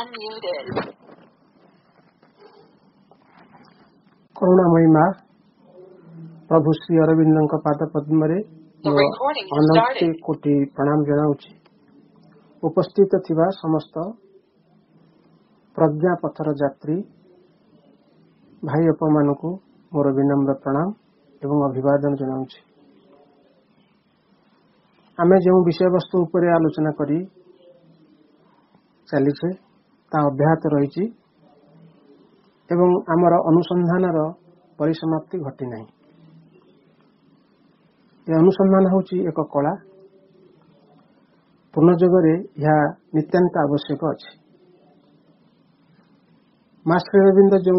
unmuted. करुणामयी माँ प्रभु श्री अरविंद पाद पद्म अनंत कोटि प्रणाम जनाऊँगी। उपस्थित थिबा समस्त प्रज्ञा पथर यात्री भाई अपन मानक मोर विनम्र प्रणाम एवं अभिवादन जनाऊँगी। आमे जो विषय वस्तु उपरे आलोचना करी चलीछे ता अब्याहत रही एवं आमर अनुसंधान परिसमाप्ति घटी नहीं। यह अनुसंधान होची एक कला पूर्णजोगरे यह नित्यान्त आवश्यक अछि। मास्टर अरविंद जो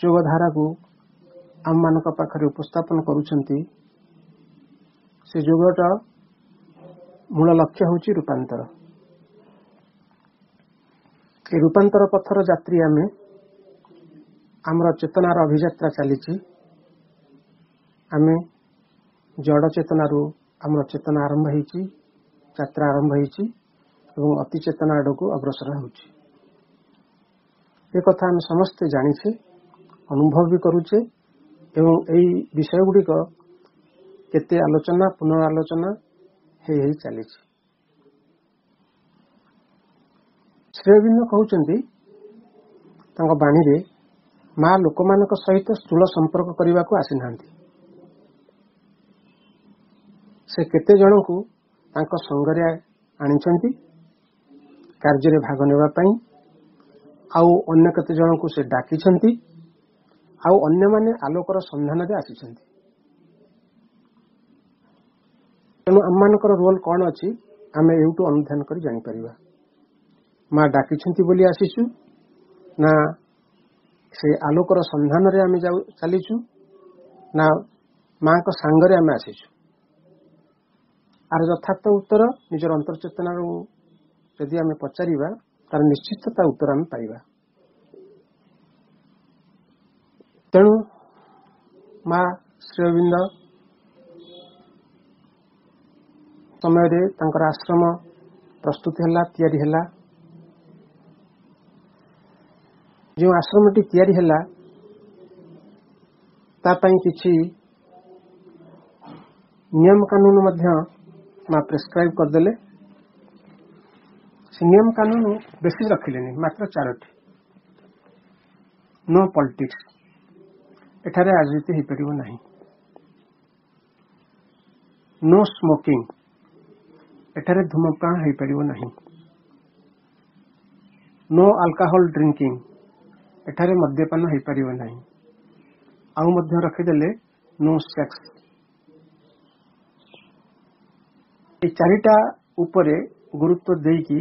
जोगधारा को आम मान पाखरे उपस्थापन करुछंती से जोगटा मूल लक्ष्य होची रूपांतर। ए रूपांतर पथर यात्री आमे आमर चेतनार अभियात्रा चली। आमे जड़ चेतनारू आमर चेतना आरंभ होती यात्रा आरंभ होती एवं अति चेतना आड़ को अग्रसर होची। कथा आम समस्ते जानिछे अनुभव भी करुचे एवं यही विषय गुड़िक केते आलोचना पुनरालोचना हे चली। श्री अरविंद कहउचंती तांको बाणी रे माँ लोकमानक सहित स्थूल संपर्क करने को आसी नांती। से केते जन को तांको संगरे आनिछंती कार्य रे भाग नेबा पई आउ अन्य केते जन को से डाकिछंती आउ अन्य माने आलोकर संधान रे आसीछंती। तेणु आममानकर रोल कौन अच्छी आम एवटू अनुधान कर जानी परिबा। माँ डाकिछंती बोली आसीचु ना से आलोकर संधान रे आमे चलीचु ना माँ को सांगरे आमे आसीचु। आर यथार्थ उत्तर निजर अंतर्चेतना यदि आमे पचारिबा तार निश्चितता उत्तर आमे पाइबा। तेणु माँ श्री अरविंद समय रे तांकर आश्रम प्रस्तुत हैला तैयारी हैला। जो आश्रमटी तैयारी हैला ता पई किछि नियम कानून मध्य माँ प्रेस्क्राइब करदेले। से नियम कानून बेसी रखिलेनी मात्र 4टी। नो पॉलिटिक्स एठारे राजनीति हो पारिबो नहीं। नो स्मोकिंग एठारे धूमपान हो पारिबो नहीं। नो अल्कोहल ड्रिंकिंग एठारे मद्यपान हो पारिबो नहीं। आउ मध्य रखिदेले नो सेक्स। ये 4टा उपरे गुरुत्व देकी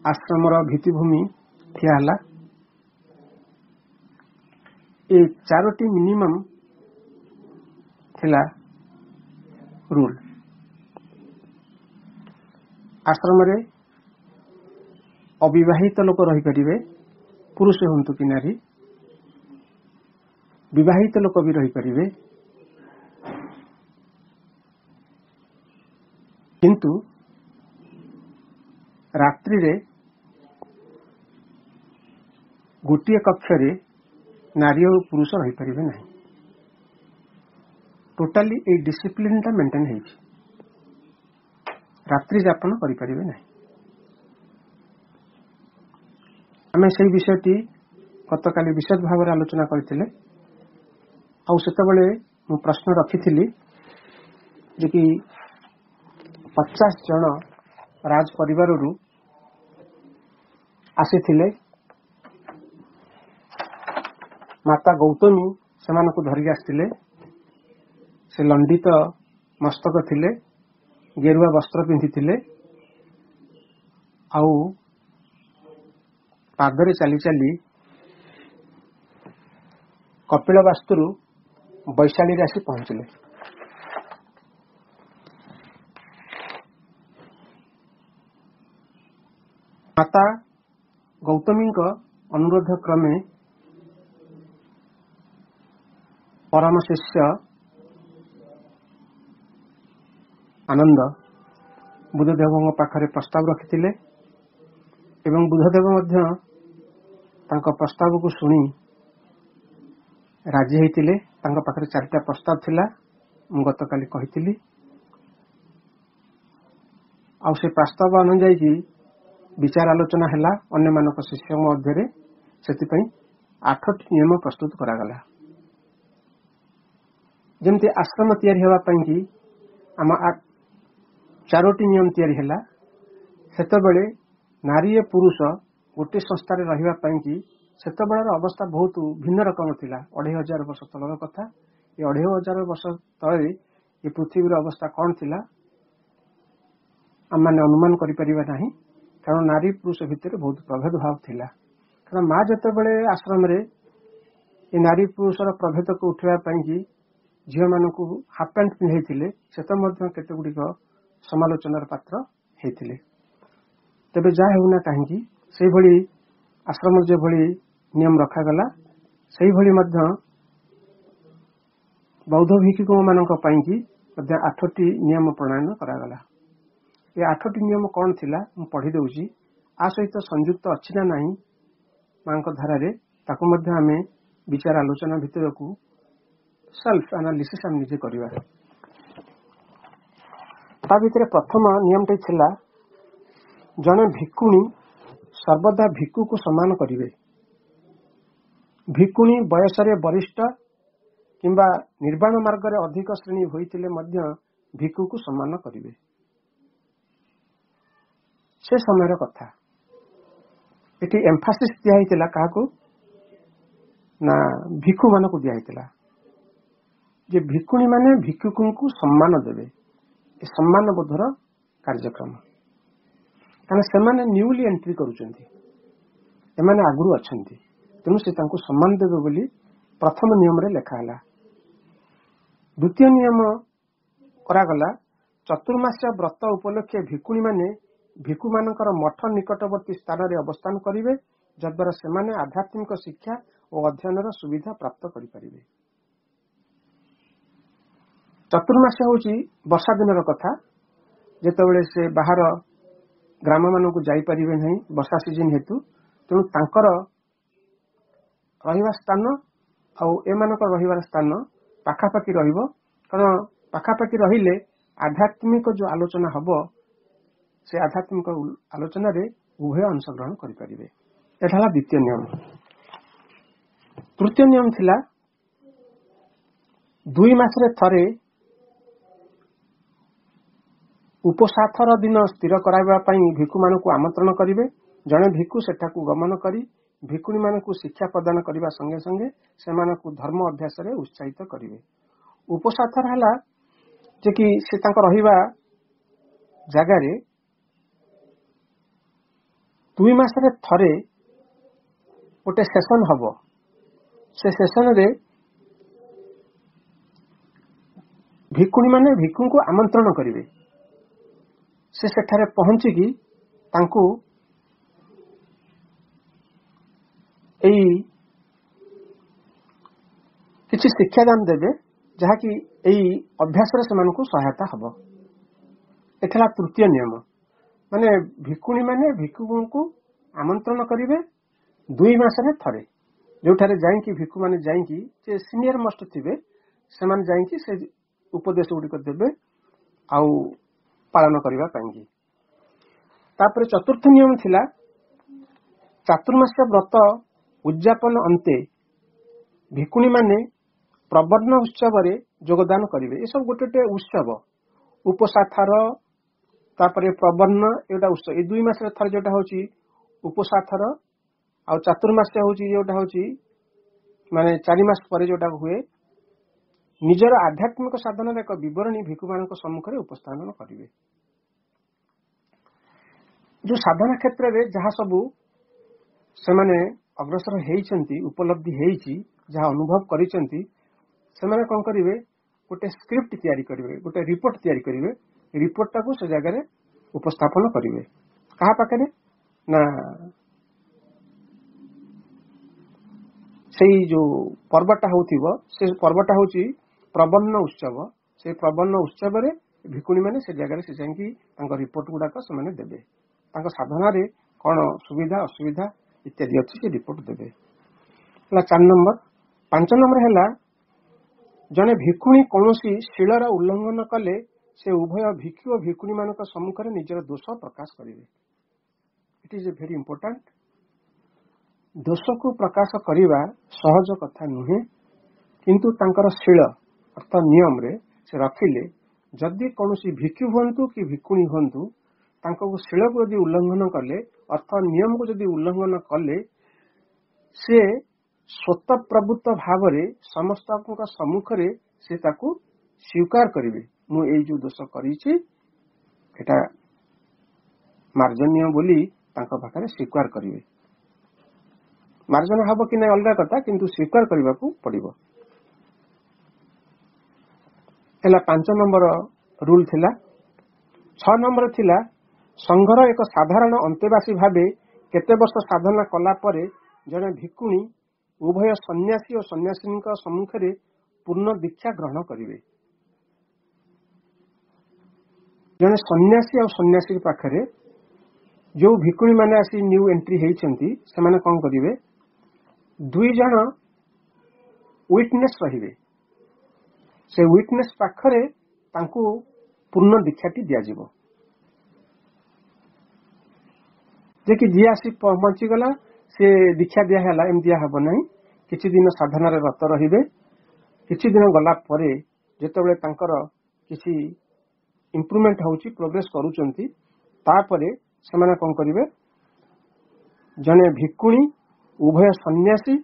आश्रमर भित्तिभूमि ठिया हला। ये 4टी मिनिमम थिला रूल। आश्रम रे अविवाहित लोक रही परिबे पुरुष हंतु कि नारी। विवाहित लोक भी रही परिबे किंतु रात्रि रे गोटे कक्ष रे नारी और पुरुष रही परिबे नहीं। टोटाली ए डिसिप्लिन टा मेंटेन हेछि। रात्रि यापन करि परिबे नहीं। आमे सेही विषयटी गतकाली विशद भाव आलोचना करथिले। आउ सेतबेले मु प्रश्न रखिथिली जे कि 50 जन राज परिवार रु आसीथिले। माता गौतमी सेमानकु धरि आस्थिले। से लंडित मस्तक थिले गेरुआ वस्त्र पिंधिथिले आउ पादरे चली चली कपिल वास्तुरु वैशाली रे आसी पहुंचले। माता गौतमी अनुरोध क्रमे परम शिष्य आनंद बुद्धदेव पाखरे प्रस्ताव रखिथिले ଏବଂ ବୁଦ୍ଧଦେବ ମଧ୍ୟ ତାଙ୍କ ପ୍ରସ୍ତାବକୁ ଶୁଣି ରାଜି ହୋଇଥିଲେ। ତାଙ୍କ ପାଖରେ 4ଟା ପ୍ରସ୍ତାବ ଥିଲା, ମୁଁ ଗତକାଲି କହିଥିଲି। ଆଉ ସେ ପ୍ରସ୍ତାବ ଅନୁଯାୟୀ ବିଚାର ଆଲୋଚନା ହେଲା ଅନ୍ୟମାନଙ୍କ ଶିଷ୍ୟଙ୍କ ମଧ୍ୟରେ। ସେଥିପାଇଁ 8ଟି ନିୟମ ପ୍ରସ୍ତୁତ କରାଗଲା। ଯେମିତି ଆଶ୍ରମ ତିଆରି ହେବା ପାଇଁ ଆମ 4ଟି ନିୟମ ତିଆରି ହେଲା, ସେତେବେଳେ ନାରୀ ଓ ପୁରୁଷ ଗୋଟିଏ ସଂସ୍ଥାରେ ରହିବା ପାଇଁ ସେତେବେଳର ଅବସ୍ଥା ବହୁତ ଭିନ୍ନ ରକମ ଥିଲା। 2500 ବର୍ଷ ତଳର କଥା। ଏ 2500 ବର୍ଷ ତଳେ ଏ ପୃଥିବୀର ଅବସ୍ଥା କ'ଣ ଥିଲା ଆମମାନେ ଅନୁମାନ କରିପାରିବା ନାହିଁ, କାରଣ ନାରୀ ପୁରୁଷ ଭିତରେ ବହୁତ ପ୍ରଭେଦ ଭାବ ଥିଲା। କାରଣ ମା ଯେତେବେଳେ ଆଶ୍ରମରେ ଏ ନାରୀ ପୁରୁଷର ପ୍ରଭେଦକୁ ଉଠାଇବା ପାଇଁ ଝିଅମାନଙ୍କୁ ହାଫ୍ ପ୍ୟାଣ୍ଟ ପିନ୍ଧାଇଥିଲେ, ସେତେ ମଧ୍ୟ କେତେ ଗୁଡ଼ିକ ସମାଲୋଚନାର ପାତ୍ର ହୋଇଥିଲେ। ତେବେ ଯାହା ହେଉନା କାହିଁକି, ସେଇଭଳି ଆଶ୍ରମ ଯେଭଳି ନିୟମ ରଖାଗଲା, ସେଇଭଳି ମଧ୍ୟ ବୌଦ୍ଧ ଭିକ୍ଷୁକମାନଙ୍କ ପାଇଁ ମଧ୍ୟ 8ଟି ନିୟମ ପ୍ରଣୟନ କରାଗଲା। ଏ 8ଟି ନିୟମ କ'ଣ ଥିଲା ମୁଁ ପଢ଼ି ଦେଉଛି। ଆ ସହିତ ସଂଯୁକ୍ତ ଅଛି ନା ନାହିଁ ମାଙ୍କ ଧାରାରେ, ତାକୁ ମଧ୍ୟ ଆମେ ବିଚାର ଆଲୋଚନା ଭିତରକୁ ସେଲ୍ଫ ଆନାଲିସିସ୍ ଆମେ ନିଜେ କରିବା। ତା ଭିତରେ ପ୍ରଥମ ନିୟମଟି ଥିଲା, ଜଣେ ଭିକ୍ଷୁଣୀ ସର୍ବଦା ଭିକ୍ଷୁକୁ ସମ୍ମାନ କରିବେ। ଭିକ୍ଷୁଣୀ ବୟସରେ ବରିଷ୍ଠ କିମ୍ବା ନିର୍ବାଣ ମାର୍ଗରେ ଅଧିକ ଶ୍ରେଣୀ ହୋଇଥିଲେ ମଧ୍ୟ ଭିକ୍ଷୁକୁ ସମ୍ମାନ କରିବେ। ସେ ସମୟର କଥା। ଏଠି ଏମ୍ଫାସିସ୍ ଦିଆହେଇଥିଲା କାହାକୁ ନା ଭିକ୍ଷୁମାନଙ୍କୁ ଦିଆହେଇଥିଲା ଯେ ଭିକ୍ଷୁଣୀମାନେ ଭିକ୍ଷୁକଙ୍କୁ ସମ୍ମାନ ଦେବେ। ଏ ସମ୍ମାନ ବୋଧର କାର୍ଯ୍ୟକ୍ରମ, କାରଣ ସେମାନେ ନ୍ୟୁଲି ଏଣ୍ଟ୍ରି କରୁଛନ୍ତି, ଏମାନେ ଆଗରୁ ଅଛନ୍ତି, ତେଣୁ ସେ ତାଙ୍କୁ ସମ୍ମାନ ଦେବେ ବୋଲି ପ୍ରଥମ ନିୟମରେ ଲେଖା ହେଲା। ଦ୍ୱିତୀୟ ନିୟମ କରାଗଲା, ଚତୁର୍ମାସ୍ୟା ବ୍ରତ ଉପଲକ୍ଷେ ଭିକ୍ଷୁଣୀମାନେ ଭିକ୍ଷୁମାନଙ୍କର ମଠ ନିକଟବର୍ତ୍ତୀ ସ୍ଥାନରେ ଅବସ୍ଥାନ କରିବେ, ଯଦ୍ୱାରା ସେମାନେ ଆଧ୍ୟାତ୍ମିକ ଶିକ୍ଷା ଓ ଅଧ୍ୟୟନର ସୁବିଧା ପ୍ରାପ୍ତ କରିପାରିବେ। ଚତୁର୍ମାସ୍ୟା ହେଉଛି ବର୍ଷା ଦିନର କଥା, ଯେତେବେଳେ ସେ ବାହାର ଗ୍ରାମମାନଙ୍କୁ ଯାଇପାରିବେ ନାହିଁ ବର୍ଷା ସିଜନ ହେତୁ। ତେଣୁ ତାଙ୍କର ରହିବା ସ୍ଥାନ ଆଉ ଏମାନଙ୍କର ରହିବାର ସ୍ଥାନ ପାଖାପାଖି ରହିବ, କାରଣ ପାଖାପାଖି ରହିଲେ ଆଧ୍ୟାତ୍ମିକ ଯେଉଁ ଆଲୋଚନା ହେବ, ସେ ଆଧ୍ୟାତ୍ମିକ ଆଲୋଚନାରେ ଉଭୟ ଅଂଶଗ୍ରହଣ କରିପାରିବେ। ଏଟା ହେଲା ଦ୍ୱିତୀୟ ନିୟମ। ତୃତୀୟ ନିୟମ ଥିଲା, 2 ମାସରେ ଥରେ ଉପସାଥର ଦିନ ସ୍ଥିର କରାଇବା ପାଇଁ ଭିକ୍ଷୁମାନଙ୍କୁ ଆମନ୍ତ୍ରଣ କରିବେ। ଜଣେ ଭିକ୍ଷୁ ସେଠାକୁ ଗମନ କରି ଭିକ୍ଷୁଣୀମାନଙ୍କୁ ଶିକ୍ଷା ପ୍ରଦାନ କରିବା ସଙ୍ଗେ ସଙ୍ଗେ ସେମାନଙ୍କୁ ଧର୍ମ ଅଭ୍ୟାସରେ ଉତ୍ସାହିତ କରିବେ। ଉପସାଥର ହେଲା ଯେ କି ସେ ତାଙ୍କ ରହିବା ଜାଗାରେ 2 ମାସରେ ଥରେ ଗୋଟେ ସେସନ ହବ। ସେ ସେସନରେ ଭିକ୍ଷୁଣୀମାନେ ଭିକ୍ଷୁଙ୍କୁ ଆମନ୍ତ୍ରଣ କରିବେ। ସେ ସେଠାରେ ପହଞ୍ଚିକି ତାଙ୍କୁ ଏଇ କିଛି ଶିକ୍ଷାଦାନ ଦେବେ, ଯାହାକି ଏଇ ଅଭ୍ୟାସରେ ସେମାନଙ୍କୁ ସହାୟତା ହେବ। ଏଠି ହେଲା ତୃତୀୟ ନିୟମ, ମାନେ ଭିକ୍ଷୁଣୀମାନେ ଭିକ୍ଷୁଙ୍କୁ ଆମନ୍ତ୍ରଣ କରିବେ 2 ମାସରେ ଥରେ, ଯେଉଁଠାରେ ଯାଇକି ଭିକ୍ଷୁମାନେ ଯାଇକି ଯେ ସିନିୟର ମୋଷ୍ଟ ଥିବେ ସେମାନେ ଯାଇକି ସେ ଉପଦେଶ ଗୁଡ଼ିକ ଦେବେ ଆଉ ପାଳନ କରିବା ପାଇଁକି। ତାପରେ ଚତୁର୍ଥ ନିୟମ ଥିଲା, ଚାତୁର୍ମାସ୍ୟ ବ୍ରତ ଉଦ୍ଯାପନ ଅନ୍ତେ ଭିକ୍ଷୁଣୀମାନେ ପ୍ରବର୍ଣ୍ଣ ଉତ୍ସବରେ ଯୋଗଦାନ କରିବେ। ଏସବୁ ଗୋଟେ ଗୋଟେ ଉତ୍ସବ, ଉପସାଥର ତାପରେ ପ୍ରବର୍ଣ୍ଣ, ଏଇଟା ଉତ୍ସବ। ଏଇ 2 ମାସରେ ଥରେ ଯୋଉଟା ହଉଛି ଉପସାଥର, ଆଉ ଚାତୁର୍ମାସ୍ୟ ହଉଛି ଯୋଉଟା ହଉଛି ମାନେ 4 ମାସ ପରେ ଯୋଉଟା ହୁଏ, ନିଜର ଆଧ୍ୟାତ୍ମିକ ସାଧନାର ଏକ ବିବରଣୀ ଭିକ୍ଷୁମାନଙ୍କ ସମ୍ମୁଖରେ ଉପସ୍ଥାପନ କରିବେ। ଯୋଉ ସାଧନା କ୍ଷେତ୍ରରେ ଯାହା ସବୁ ସେମାନେ ଅଗ୍ରସର ହେଇଛନ୍ତି, ଉପଲବ୍ଧି ହେଇଛି, ଯାହା ଅନୁଭବ କରିଛନ୍ତି, ସେମାନେ କ'ଣ କରିବେ, ଗୋଟେ ସ୍କ୍ରିପ୍ଟ ତିଆରି କରିବେ, ଗୋଟେ ରିପୋର୍ଟ ତିଆରି କରିବେ। ରିପୋର୍ଟଟାକୁ ସେ ଜାଗାରେ ଉପସ୍ଥାପନ କରିବେ। କାହା ପାଖରେ ନା ସେଇ ଯୋଉ ପର୍ବଟା ହଉଥିବ, ସେ ପର୍ବଟା ହଉଛି ପ୍ରବର୍ଣ୍ଣ ଉତ୍ସବ। ସେଇ ପ୍ରବର୍ଣ୍ଣ ଉତ୍ସବରେ ଭିକ୍ଷୁଣୀମାନେ ସେ ଜାଗାରେ ସେ ଯାଇକି ତାଙ୍କ ରିପୋର୍ଟ ଗୁଡାକ ସେମାନେ ଦେବେ। ତାଙ୍କ ସାଧନାରେ कौन सुविधा असुविधा इत्यादि अच्छी से रिपोर्ट देवे। 4 नंबर 5 नंबर है जने भिक्षुणी कौन शीलर उल्लंघन कले से उभय भिक्षु और भिक्षुणी मान सम्मुख में निजर दोष प्रकाश करेंगे। It is a very important. दोष को प्रकाश करने सहज कथा नुहे, किंतु तांकर शील अर्थात नियम रे से रखिले जदि कौन भिक्षु हूँ कि भिक्षुणी हूँ शील को यदि उल्लंघन कले अर्थात नियम को यदि उल्लंघन कले से स्वतः प्रभुत्व भाव में समस्त सम्मुख में से ताकू स्वीकार करेंगे मु ये जो दोष करी मार्जनीय बोली पाखे स्वीकार करेंगे। मार्जन हम कि ना अलग कथा, किंतु स्वीकार करने को पड़ो। 5 नंबर रूल थिला। 6 नंबर थिला संघर एक साधारण अंतेवासी भावे केते वर्ष साधना कला परे जने भिक्षुणी उभय सन्यासी और सन्यासिनी सम्मुख में पूर्ण दीक्षा ग्रहण करेंगे। जने सन्यासी और सन्यासी पाखरे जो भिक्षुणी माने आसी न्यू एंट्री होती से माने कौन करेंगे 2 जन विटनेस रहिबे। से विटनेस पाखरे तांको पूर्ण दीक्षाटी दियाजिबो। जे कि जी आसी पहुंची गला से दीक्षा दिया है एम दिया हब नहीं, किछि दिन साधना रे रत रहिबे। किछि दिन गला परे जेतेबेले तांकर किछि इंप्रूवमेंट होउची प्रोग्रेस करूचंती तापरे सेमाने कोन करिवे जने भिक्षुणी उभय सन्यासी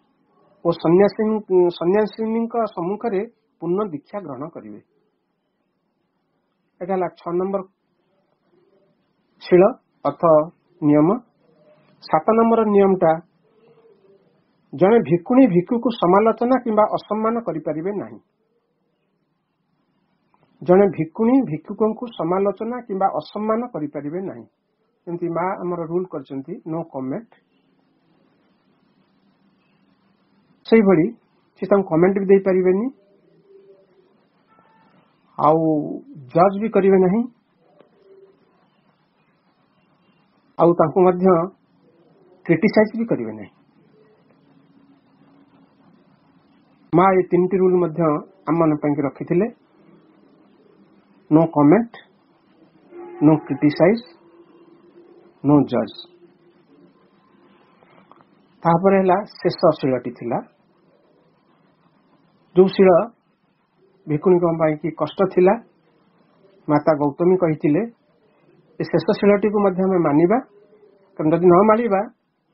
और सन्यासिनी सम्मुख में पूर्ण दीक्षा ग्रहण करेंगे। एटा 6 नंबर शील अर्थ नियम। 7 नंबर नियमटा जने भिक्षुणी भिक्षु को समालोचना किंबा असम्मान करिपारिबे नहीं। जने भिक्षुणी भिक्षुक को समालोचना किंबा असम्मान करिपारिबे नहीं। जेमती माँ आमर रूल करचंती नो कमेंट, से भली से कमेंट भी दे पारिबेनी आउ जज भी करिवे नहीं आउ तांको मध्य क्रिटिसाइज भी करिवे नहीं। माँ ये 3टी रूल मध्य आम मन पे रखिथिले no comment, no criticise, no जज। तापर है शेष शीलटी थिला जो शील भिक्षुणी की कष्ट थिला माता गौतमी कही शेष शीलटी को मध्य हमें मानिबा, कारण जदि न मानिबा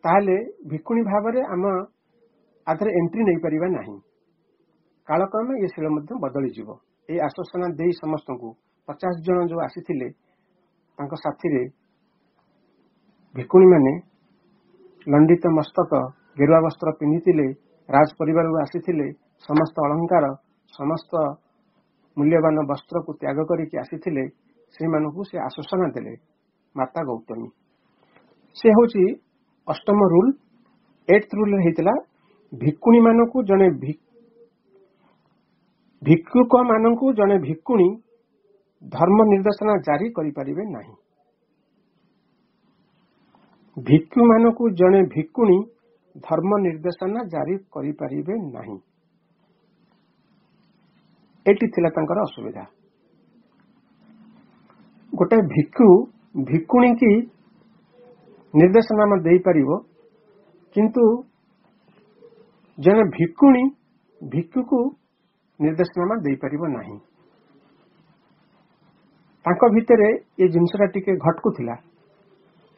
ताहले भिक्षुणी भाव में आम आधे एंट्री नहीं पारिबा नहीं। कालक्रमे ये शील मध्य बदली जीवो। ए आश्वासना दे समस्त को 50 जन जो आसीथिले तांको साथी रे भिक्षुणी माने लंडित मस्तक गेरुआ वस्त्र पिंधिथिले, राज परिवार आसीथिले, समस्त अलंकार समस्त मूल्यवान वस्त्र को त्याग करके आसीथिले। से मानकु से आश्वासना देले माता गौतमी। से होची 8म रूल। 8th रूल हेतिला भिक्षुणी मानकु जने भिक्षुक मानकु जने भिक्षुणी धर्म निर्देशना जारी करि परिबे नहीं। भिक्षु मानकु जने भिक्षुणी धर्म निर्देशना जारी करि परिबे नहीं। एटी थिला तांकर असुविधा। गोटे भिक्षु भिक्षुणी की निर्देशनामा दे पारिबो, किंतु जने भिक्षुणी भिक्षु को निर्देशनामा दे पारिबो नहीं। तांको भितरे ये जिनसटा टिके घटकु थिला।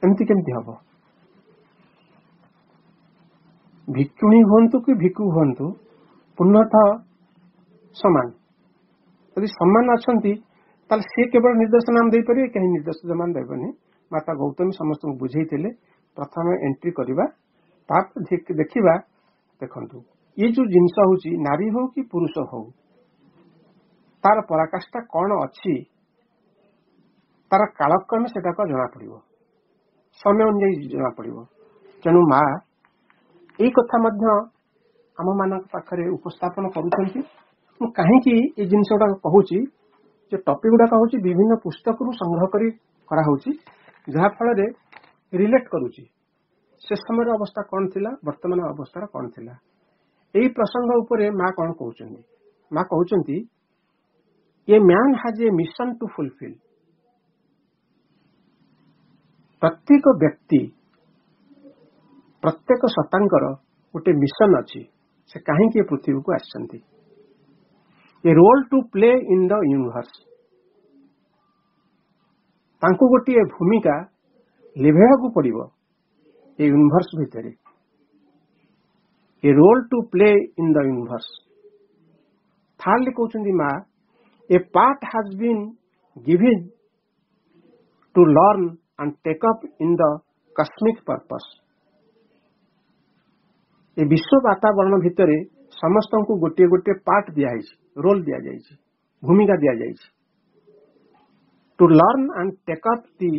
एमती केमती हबो? भिक्षुणी हंतु कि भिक्षु हंतु पूर्णतः समान। यदि समान अच्छा ताल सी केवल निर्देशनामा दे पारे, कहीं निर्देशनामा देबनी। माता गौतमी समस्त को बुझेइथिले प्रथम एंट्री करवा देखा। देखंतु ये जो जिनस होची नारी हो कि पुरुष हो तार पराकाष्ठा कौन अच्छी तार कालक्रमे से जना पड़ो, समय अनुଯାयी जना पड़ो। तेणु माँ यही कथा आम मान पाखे उपस्थापन करुँच। कहीं ये जिनस गुड़ा कहूँ जो टॉपिक गुड़ाक हूँ विभिन्न पुस्तक संग्रह करा जहाँ फल रिलेट करुच्ची से समय अवस्था कौन थिला वर्तमान अवस्था कौन थिला एही प्रसंग उपरे माँ कौन कहउचंदी माँ कहउचंदी ये man has a mission to fulfil प्रत्येक व्यक्ति प्रत्येक सतांकर गोटे मिशन अच्छी से कहीं पृथ्वी को आसछंती a role to play in the universe तांको गोटे भूमिका लिभेवाकू पड़िबो ए यूनिवर्स भितर a role to play in the universe thirdly कहउचंदी माँ a part has been given to learn and take up in the cosmic purpose ए विश्व वातावरण भितर समस्त को गोटे गोटे पार्ट दिया रोल दिया जाइए भूमिका दिया जाइए to learn and take up the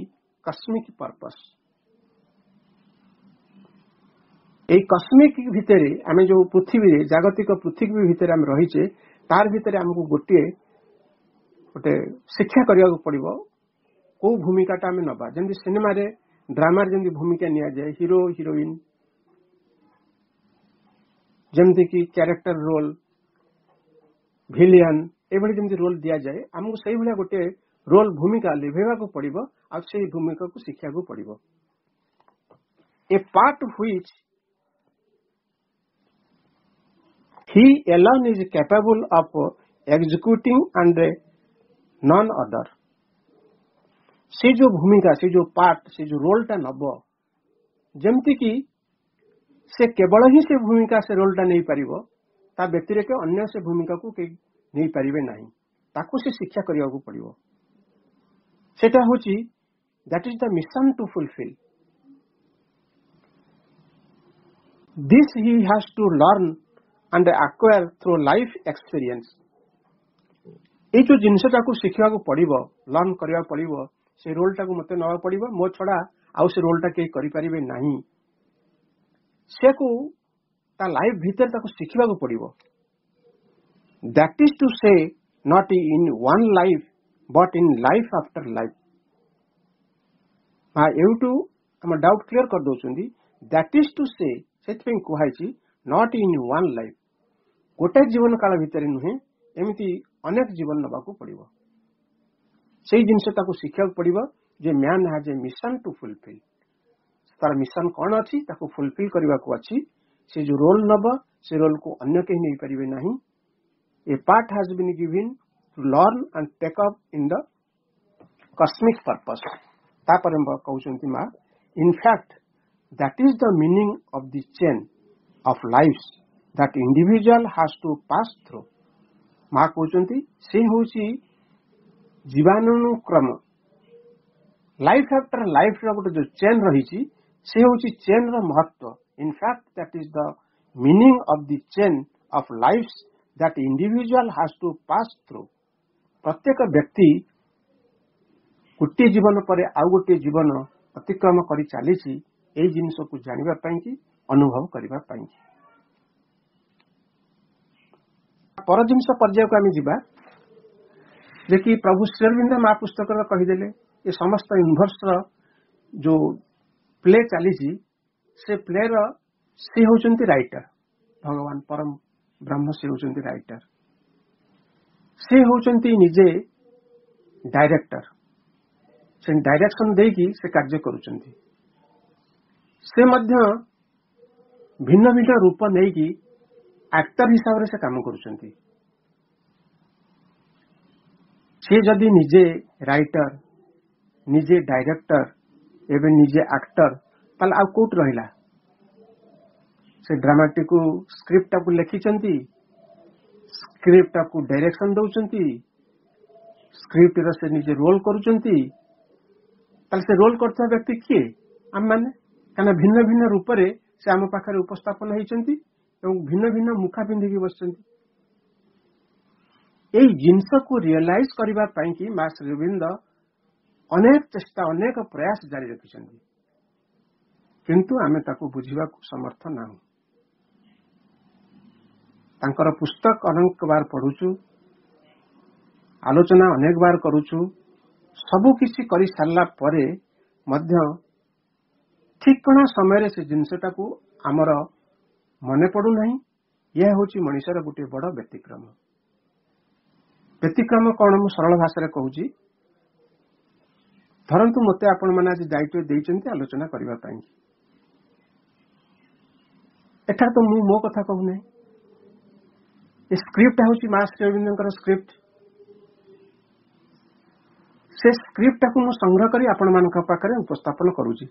cosmic purpose a cosmic भितर आम जो पृथ्वी जागतिक पृथ्वी भितर आम रहीचे तार भितर आमको गोटे गोटे शिक्षा करने पड़ो कौ भूमिकाटा आम नवा जमी सिनेमा ड्रामा जमी भूमिका नि जाए हिरो हिरोइन जमती कि कैरेक्टर रोल भिलियन एभली जमी रोल दि जाए आमको से भाया गोटे रोल भूमिका लिभेवाक पड़ो आ से भूमिका को शिक्षा को पड़ो a part which he alone is capable of executing and none other से जो भूमिका से जो पार्ट से जो रोल टा नब जमती कि से केवल ही से भूमिका से रोल टा नहीं पारिबो ता व्यतिरेक अन्य से भूमिका को नहीं पारिबे नहीं ताको से शिक्षा करिया को पड़िबो सेटा होची that is the mission to fulfil this he has to learn and acquire through life experience ये जो जिनसा को शिखा को पड़ो लर्न करने पड़ो से रोलटा को मत नवा पड़ो मो छड़ा आउ से रोलटा कहीं करें ना से को ता लाइफ भीतर ताको शिखा को पड़ो दैट इज टू से not in one life but in life after life हाँ एवटू आम डाउट क्लियर कर दौरान दैट इज टू से कहुई नॉट इन वन लाइफ गोटे जीवन काल भितर नुहे एमती अनेक जीवन नवाक पड़ो से जिनसा शिखा पड़ो जे man has a mission to fulfil तार मिशन कौन अच्छी फुलफिल करने को अच्छी से जो रोल नब से रोल को अन्य कहीं नहीं पारे ना a part has been given to learn and take up in the cosmic purpose तापर कहउचंती माँ in fact that is the meaning of the chain of lives that individual has to pass through माँ कहते से हूँ जीवानुक्रम लाइफ आफ्टर लाइफ गोटे जो chain रही से हूँ चेन रो महत्व in fact that is the meaning of the chain of life that individual has to pass through प्रत्येक व्यक्ति गोटे जीवन पर आउ गोटे जीवन अतिक्रम कर चली जिनस को जानापी अनुभव करने पर जिनस पर्याय को आम जा जे कि प्रभु श्री अरविंद माँ पुस्तक कहीदेले ये समस्त यूनिवर्स जो प्ले चली से प्ले सी होचंती राइटर भगवान परम ब्रह्म से होचंती राइटर से होचंती निजे डायरेक्टर से डायरेक्शन देकी से कार्य करुचंती से मध्य भिन्न भिन्न रूप नहीं कि एक्टर हिसाब से काम करुचंती से जदि निजे राइटर निजे डायरेक्टर एवं निजे एक्टर ताल आ कोट रहिला से ड्रामाटिक स्क्रिप्ट को लिखिचंती स्क्रिप्ट को डायरेक्शन दउचंती स्क्रिप्ट रो से निजे रोल करुचंती ताल से रोल करता व्यक्ति किए आम माने कना भिन्न भिन्न रूप से आम पाखे उपस्थापन होती भिन्न भिन्न मुखा पिंधिकी बस जिनस को रियलाइज करने की माँ श्री अरविंद अनेक चेष्टा अनेक प्रयास जारी रखिंट किंतु आमे ताको बुझिबा समर्थ ना तांकर पुस्तक अनेक बार पढ़ुचु आलोचना अनेक बार करुचु सबु किछि करि सारला परे मध्य ଠିକଣା ସମୟରେ ସେ ଜିନିଷଟାକୁ ଆମର ମନେ ପଡୁନାହିଁ। ଏହା ହେଉଛି ମଣିଷର ଗୋଟିଏ ବଡ଼ ବ୍ୟତିକ୍ରମ। ବ୍ୟତିକ୍ରମ କଣ ମୁଁ ସରଳ ଭାଷାରେ କହୁଛି। ଧରନ୍ତୁ ମୋତେ ଆପଣମାନେ ଆଜି ଦାୟିତ୍ୱ ଦେଇଛନ୍ତି ଆଲୋଚନା କରିବା ପାଇଁ। ଏଠାରେ ତ ମୁଁ ମୋ କଥା କହୁନାହିଁ। ଏ ସ୍କ୍ରିପ୍ଟ ହେଉଛି ମା ଶ୍ରୀ ଅରବିନ୍ଦଙ୍କର ସ୍କ୍ରିପ୍ଟ। ସେ ସ୍କ୍ରିପ୍ଟଟାକୁ ମୁଁ ସଂଗ୍ରହ କରି ଆପଣମାନଙ୍କ ପାଖରେ ଉପସ୍ଥାପନ କରୁଛି।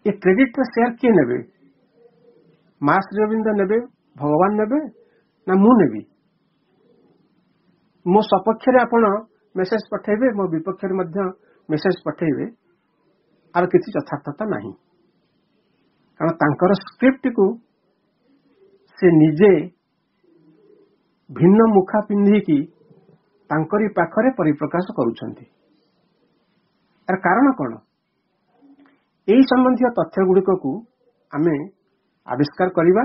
ଏ କ୍ରେଡିଟର ସେୟାର କିଏ ନେବେ? ମା ଶ୍ରୀ ଅରବିନ୍ଦ ନେବେ, ଭଗବାନ ନେବେ, ନା ମୁଁ ନେବି? ମୋ ସପକ୍ଷରେ ଆପଣ ମେସେଜ ପଠେଇବେ, ମୋ ବିପକ୍ଷରେ ମଧ୍ୟ ମେସେଜ ପଠେଇବେ, ଆର କିଛି ଯଥାର୍ଥତା ନାହିଁ। କାରଣ ତାଙ୍କର ସ୍କ୍ରିପ୍ଟକୁ ସେ ନିଜେ ଭିନ୍ନ ମୁଖା ପିନ୍ଧିକି ତାଙ୍କରି ପାଖରେ ପରିପ୍ରକାଶ କରୁଛନ୍ତି। ଏହାର କାରଣ କ'ଣ? ଏହି ସମ୍ବନ୍ଧୀୟ ତଥ୍ୟ ଗୁଡ଼ିକକୁ ଆମେ ଆବିଷ୍କାର କରିବା।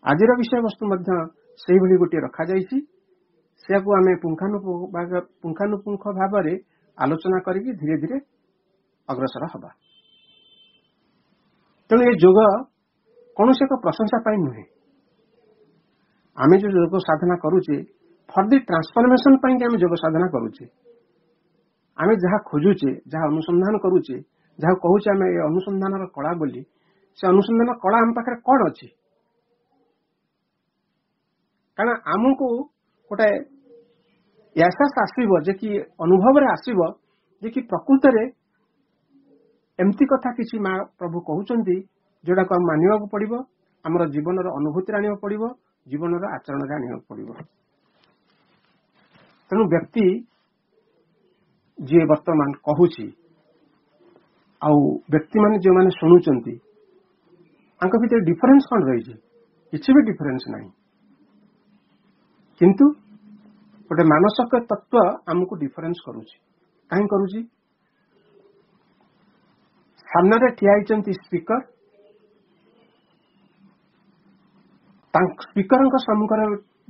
ଆଜିର ବିଷୟବସ୍ତୁ ମଧ୍ୟ ସେହିଭଳି ଗୋଟିଏ ରଖାଯାଇଛି। ସେୟାକୁ ଆମେ ପୁଙ୍ଖାନୁପୁଙ୍ଖ ଭାବରେ ଆଲୋଚନା କରିକି ଧୀରେ ଧୀରେ ଅଗ୍ରସର ହେବା। ତେଣୁ ଏ ଯୋଗ କୌଣସି ଏକ ପ୍ରଶଂସା ପାଇଁ ନୁହେଁ। ଆମେ ଯେଉଁ ଯୋଗ ସାଧନା କରୁଛେ ଫର ଦି ଟ୍ରାନ୍ସଫର୍ମେସନ ପାଇଁ ଆମେ ଯୋଗ ସାଧନା କରୁଛେ। ଆମେ ଯାହା ଖୋଜୁଛେ, ଯାହା ଅନୁସନ୍ଧାନ କରୁଛେ, ଯାହା କହୁଛେ ଆମେ ଏ ଅନୁସନ୍ଧାନର କଳା ବୋଲି, ସେ ଅନୁସନ୍ଧାନ କଳା ଆମ ପାଖରେ କ'ଣ ଅଛି? କାରଣ ଆମକୁ ଗୋଟେ ଏହସାସ ଆସିବ ଯେ କି ଅନୁଭବରେ ଆସିବ ଯେ କି ପ୍ରକୃତରେ ଏମିତି କଥା କିଛି ମା ପ୍ରଭୁ କହୁଛନ୍ତି ଯୋଉଟାକୁ ଆମେ ମାନିବାକୁ ପଡିବ, ଆମର ଜୀବନର ଅନୁଭୂତିରେ ଆଣିବାକୁ ପଡିବ, ଜୀବନର ଆଚରଣରେ ଆଣିବାକୁ ପଡିବ। ତେଣୁ ବ୍ୟକ୍ତି ଯିଏ ବର୍ତ୍ତମାନ କହୁଛି ଆଉ ବ୍ୟକ୍ତିମାନେ ଯେଉଁମାନେ ଶୁଣୁଛନ୍ତି ତାଙ୍କ ଭିତରେ ଡିଫରେନ୍ସ କ'ଣ ରହିଛି? କିଛି ବି ଡିଫରେନ୍ସ ନାହିଁ। କିନ୍ତୁ ଗୋଟେ ମାନସିକ ତତ୍ତ୍ୱ ଆମକୁ ଡିଫରେନ୍ସ କରୁଛି। କାହିଁ କରୁଛି? ସାମ୍ନାରେ ଠିଆ ହେଇଛନ୍ତି ସ୍ପିକର, ସ୍ପିକରଙ୍କ ସମ୍ମୁଖରେ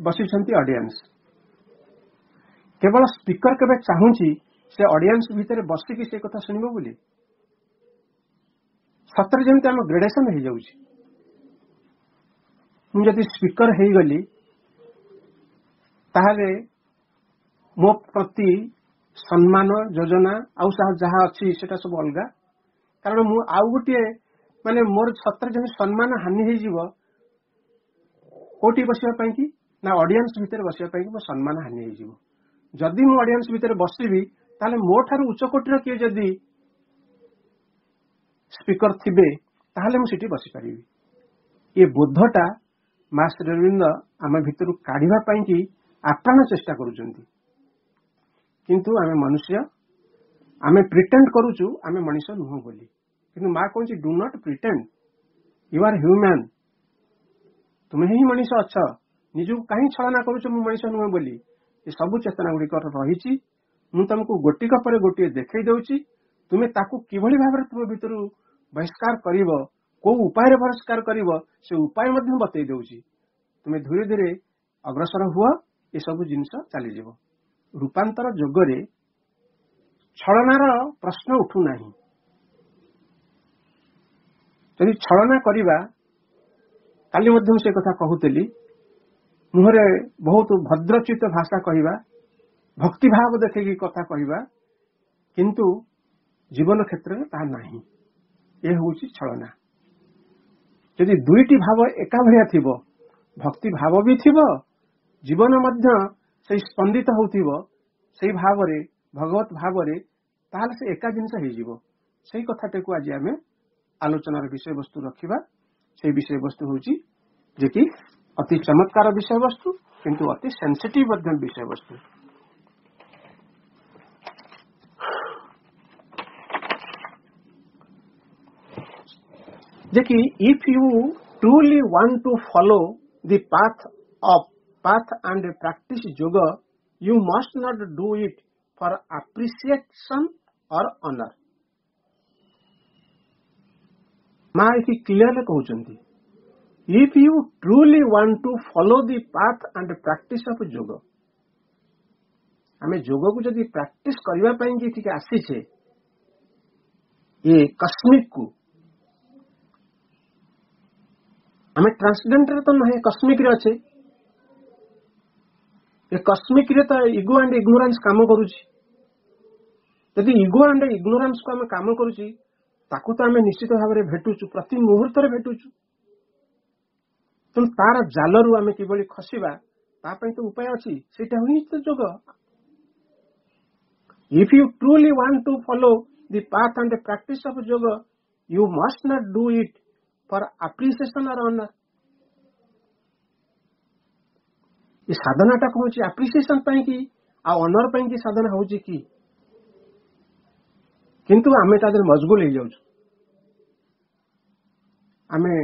ବସିଛନ୍ତି ଅଡିଏନ୍ସ। କେବଳ ସ୍ପିକର କେବେ ଚାହୁଁଛି ସେ ଅଡିଏନ୍ସ ଭିତରେ ବସିକି ସେ କଥା ଶୁଣିବ ବୋଲି? ସତରେ ଯେମିତି ଆମ ଗ୍ରେଡେସନ ହେଇଯାଉଛି। ମୁଁ ଯଦି ସ୍ପିକର ହେଇଗଲି ତାହେଲେ ମୋ ପ୍ରତି ସମ୍ମାନ ଯୋଜନା ଆଉ ଯାହା ଅଛି ସେଟା ସବୁ ଅଲଗା। କାରଣ ମୁଁ ଆଉ ଗୋଟିଏ ମୋର ସତରେ ଯେମିତି ସମ୍ମାନ ହାନି ହେଇଯିବ। କୋଉଠି ବସିବା ପାଇଁ କି? ନା ଅଡିଏନ୍ସ ଭିତରେ ବସିବା ପାଇଁ କି ମୋ ସମ୍ମାନ ହାନି ହେଇଯିବ। ଯଦି ମୁଁ ଅଡିଏନ୍ସ ଭିତରେ ବସିବି ତାହେଲେ ମୋ ଠାରୁ ଉଚ୍ଚ କୋଟିର କିଏ ଯଦି ସ୍ପିକର ଥିବେ ତାହେଲେ ମୁଁ ସେଠି ବସିପାରିବି। ଏ ବୋଧଟା ମା ଶ୍ରୀ ଅରବିନ୍ଦ ଆମ ଭିତରୁ କାଢିବା ପାଇଁ କି ଆପ୍ରାଣ ଚେଷ୍ଟା କରୁଛନ୍ତି। କିନ୍ତୁ ଆମେ ମନୁଷ୍ୟ, ଆମେ ପ୍ରିଟେଣ୍ଡ କରୁଛୁ ଆମେ ମଣିଷ ନୁହଁ ବୋଲି। କିନ୍ତୁ ମା କହୁଛି do not pretend, you are human. ତୁମେ ହିଁ ମଣିଷ ଅଛ। ନିଜକୁ କାହିଁ ଛଳନା କରୁଛ ମୁଁ ମଣିଷ ନୁହେଁ ବୋଲି? ଏ ସବୁ ଚେତନା ଗୁଡ଼ିକର ରହିଛି। ମୁଁ ତମକୁ ଗୋଟିକ ପରେ ଗୋଟିଏ ଦେଖେଇ ଦେଉଛି। ତୁମେ ତାକୁ କିଭଳି ଭାବରେ ତୁମ ଭିତରୁ ବହିଷ୍କାର କରିବ, କୋଉ ଉପାୟରେ ବହିଷ୍କାର କରିବ ସେ ଉପାୟ ମଧ୍ୟ ବତେଇ ଦେଉଛି। ତୁମେ ଧୀରେ ଧୀରେ ଅଗ୍ରସର ହୁଅ, ଏସବୁ ଜିନିଷ ଚାଲିଯିବ। ରୂପାନ୍ତର ଯୋଗରେ ଛଳନାର ପ୍ରଶ୍ନ ଉଠୁନାହିଁ। ଯଦି ଛଳନା କରିବା, କାଲି ମଧ୍ୟ ମୁଁ ସେ କଥା କହୁଥିଲି, ମୁହଁରେ ବହୁତ ଭଦ୍ରଚିତ ଭାଷା କହିବା, ଭକ୍ତିଭାବ ଦେଖେଇକି କଥା କହିବା, କିନ୍ତୁ ଜୀବନ କ୍ଷେତ୍ରରେ ତାହା ନାହିଁ। ଏ ହେଉଛି ଛଳନା। ଯଦି ଦୁଇଟି ଭାବ ଏକା ଭଳିଆ ଥିବ, ଭକ୍ତି ଭାବ ବି ଥିବ, ଜୀବନ ମଧ୍ୟ ସେଇ ସ୍ପନ୍ଦିତ ହେଉଥିବ ସେଇ ଭାବରେ, ଭଗବତ ଭାବରେ, ତାହେଲେ ସେ ଏକା ଜିନିଷ ହେଇଯିବ। ସେଇ କଥାଟିକୁ ଆଜି ଆମେ ଆଲୋଚନାର ବିଷୟବସ୍ତୁ ରଖିବା। ସେଇ ବିଷୟବସ୍ତୁ ହେଉଛି ଯେ କି ଅତି ଚମତ୍କାର ବିଷୟବସ୍ତୁ, କିନ୍ତୁ ଅତି ସେନ୍ସିଟିଭ ମଧ୍ୟ ବିଷୟବସ୍ତୁ। ଯେ କି if you truly want to follow the path and practice yoga, you must not do it for appreciation or honor। ମା ଏଠି କ୍ଲିୟରଲି କହୁଛନ୍ତି, if you truly want to follow the path and practice of yoga, ଆମେ ଯୋଗକୁ ଯଦି practice କରିବା ପାଇଁ ଏଠିକି ଆସିଛେ, ये कस्मिक को आम ट्रांसजेंडर तो ना कस्मिक रे अच्छे ये कस्मिक रे तो इगो एंड इग्नोरेंस काम करुची यदि इगो एंड इग्नोरेंस को आम काम करुची ताकू तो आम निश्चित भाव में भेटुचु प्रति मुहूर्त भेटुचु तेणु तार जालरू आम किभली खसिबा तापाई तो उपाय अच्छी सेटा हुई तो जोग if you truly want to follow the path and the practice of जोग you must not do it for appreciation or honour ये साधनाटा कौन एप्रिसिएशन कि आ ऑनर कि साधना हो कि किंतु आमे तादर मजगुल हो जाउछु आमे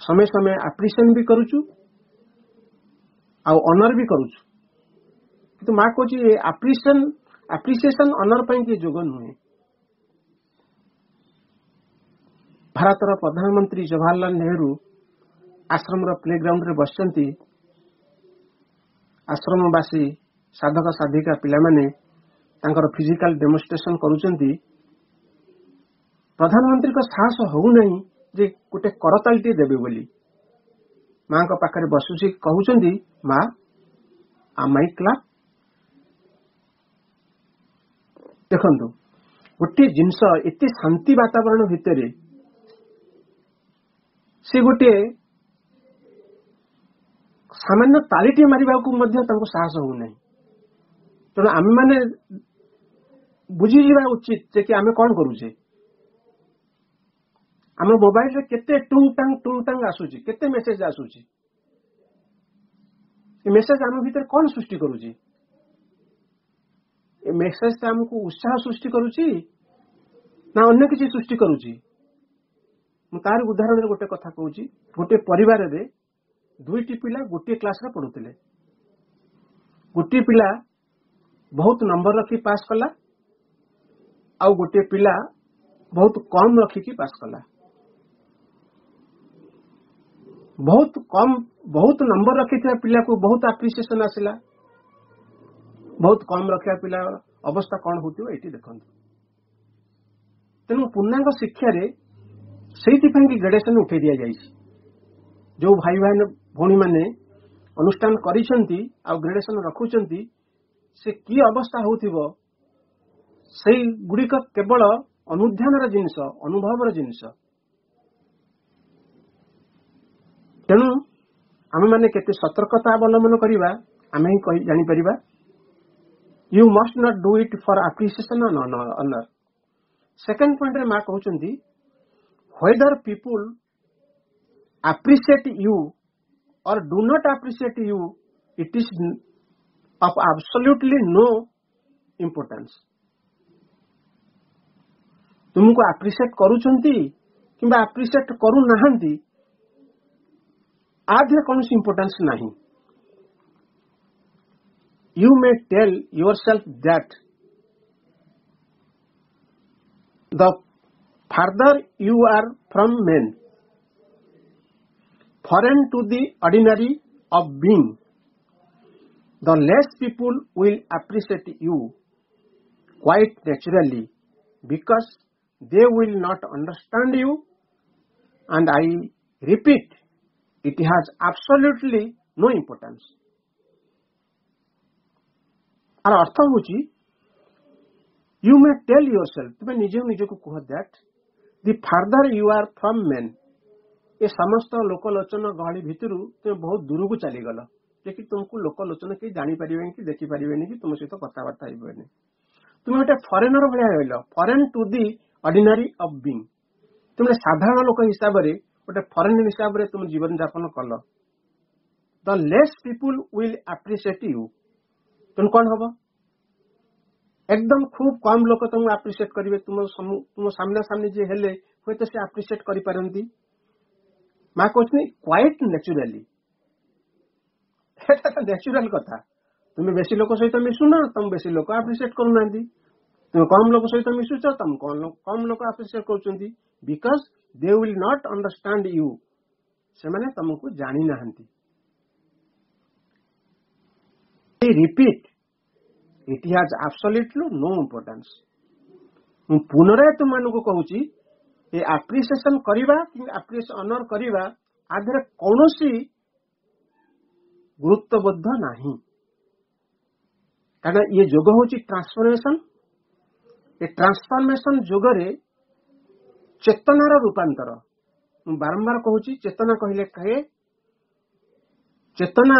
समय समय एप्रिसिएशन भी करूछु आ ऑनर भी करूछु किंतु मां कहछि एप्रिसिएशन ऑनर कि जोग नुहे भारतर प्रधानमंत्री जवाहरलाल नेहरू आश्रम प्लेग्राउंड रे बसचंती आश्रमवासी साधक साधिका पिला माने तांकर फिजिकल डेमोन्स्ट्रेशन करूचंती प्रधानमंत्री को साहस हो नहीं जे गोटे करतालटी देबे बोली मां को पाखरे बसुची कहउचंती मां आ माई क्लास देखंतु गोटे जिनस एते शांति वातावरण भितरे से गोटे सामान्य तालीटी मारिबा को मध्य तांको साहस हो नहीं तेणु आम मैंने बुझी जावा उचित जे कि आम कौन करूचे आम मोबाइल रे केते टुंग टांग आसुची केते मेसेज आसुची ये मेसेज आम भीतर कौन सृष्टि करूची ये मेसेज से हमको उत्साह सृष्टि करूची ना अन्य किसी सृष्टि करूची मु तार उदाहरण रे गोटे कथा कहूची गोटे परिवार रे दुईटी पिला गोटे क्लास रे पढुतिले गोटे पिला बहुत नंबर रखी पास कला आउ गोटे पिला बहुत कम रखिकी पास कला बहुत नंबर रखी पिला को बहुत एप्रिसिएशन आसिला बहुत कम रखा पिला अवस्था कौन होती ये देखते तेणु पूर्णांग शिक्षा से ग्रेडेसन उठे दि जाए जो भाई भौणी मैंने अनुष्ठान करिसेंती आ ग्रेडेसन रखुचंती से की अवस्था होथिबो सेई गुड़िक केवल अनुध्यान जिनस अनुभव जिनस तेणु आम मैंने केते सतर्कता अवलंबन करवा आम ही जापर you must not do it for appreciation honour second point रे मां कहउचंती whether people appreciate you or do not appreciate you it is of absolutely no importance तुमको appreciate करूचंती किंबा appreciate करू नाहंती आधे कौन सी इंपोर्टेंस नहीं you may tell yourself that the further you are from men foreign to the ordinary of being the less people will appreciate you quite naturally because they will not understand you and I repeat it has absolutely no importance आर अर्थ होची you may tell yourself तुम निजे को कह that the further you are from men ये समस्त लोकलोचन गहली भितर तुम बहुत दूर को चलीगल जे तुमको लोकलोचन कहीं जापर कि देखिपर कि तुम सहित कथबार्ता हो तुम गोटे फरेनर भाया रही foreign to the ordinary of being तुम साधारण लोक हिसाब से गोटे फरेन हिसाब से तुम जीवन यापन कल the less people will appreciate you तुम कौन हम एकदम खूब कम लोक तुमको एप्रिशिएट करेंगे तुम सामना सामने जी हेले हुए तो से एप्रिशिएट करि पारंती मां कहछनी क्वाइट नेचुरली एटा नेचुरल कथा तुम बेसी लोक सहित मिसुना तुम बेसी लोक एप्रिशिएट करूना तुम कम लोक सहित मिसुच तुम कम लोक एप्रिशिएट करूचंती because they will not understand you से माने तुमको जानी नाहंती repeat it has absolutely no importance ମୁଁ ପୁନରାୟ ତୁମମାନଙ୍କୁ କହୁଛି ଏ ଆପ୍ରିସିଏସନ କରିବା କି ଆପ୍ରିସିଏସନ ଅନର କରିବା ଆଧରେ କୌଣସି ଗୁରୁତ୍ୱବୋଧ ନାହିଁ। କାରଣ ଇଏ ଯୋଗ ହେଉଛି ଟ୍ରାନ୍ସଫର୍ମେସନ। ଏ ଟ୍ରାନ୍ସଫର୍ମେସନ ଯୋଗରେ ଚେତନାର ରୂପାନ୍ତର। ମୁଁ ବାରମ୍ବାର କହୁଛି ଚେତନା କହିଲେ କହେ ଚେତନା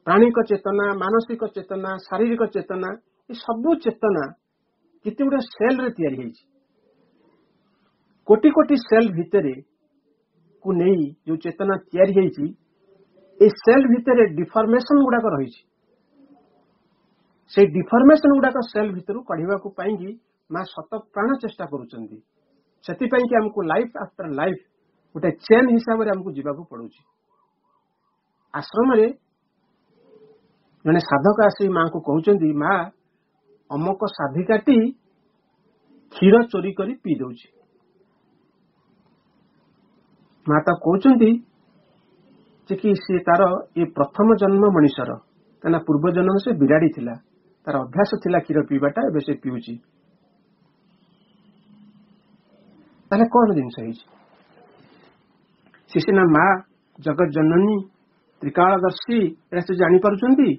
ପ୍ରାଣିକ ଚେତନା, ମାନସିକ ଚେତନା, ଶାରୀରିକ ଚେତନା, ଏ ସବୁ ଚେତନା କେତେ ଗୁଡେ ସେଲରେ ତିଆରି ହେଇଛି। କୋଟି କୋଟି ସେଲ ଭିତରେ କୁ ନେଇ ଯୋଉ ଚେତନା ତିଆରି ହେଇଛି, ଏ ସେଲ ଭିତରେ ଡିଫର୍ମେସନ ଗୁଡାକ ରହିଛି। ସେଇ ଡିଫର୍ମେସନ ଗୁଡାକ ସେଲ ଭିତରୁ କାଢିବାକୁ ପାଇଁକି ମା ଶତ ପ୍ରାଣ ଚେଷ୍ଟା କରୁଛନ୍ତି। ସେଥିପାଇଁ କି ଆମକୁ ଲାଇଫ ଆଫ୍ଟର ଲାଇଫ ଗୋଟେ ଚେନ୍ ହିସାବରେ ଆମକୁ ଯିବାକୁ ପଡୁଛି। ଆଶ୍ରମରେ ଜଣେ ସାଧକ ଆସି ମାଙ୍କୁ କହୁଛନ୍ତି, ମା ଅମକ ସାଧିକାଟି କ୍ଷୀର ଚୋରି କରି ପିଇ ଦଉଛି। ମା ତ କହୁଛନ୍ତି ଯେ କି ସେ ତାର ଏ ପ୍ରଥମ ଜନ୍ମ ମଣିଷର, କାହିଁକିନା ପୂର୍ବ ଜନ୍ମ ସେ ବିରାଡି ଥିଲା, ତାର ଅଭ୍ୟାସ ଥିଲା କ୍ଷୀର ପିଇବାଟା, ଏବେ ସେ ପିଉଛି। ତାହେଲେ କଣ ଜିନିଷ ହେଇଛି? ସେ ସିନା ମା ଜଗତ ଜନନୀ ତ୍ରିକାଳଦର୍ଶୀ ଏଟା ସେ ଜାଣିପାରୁଛନ୍ତି,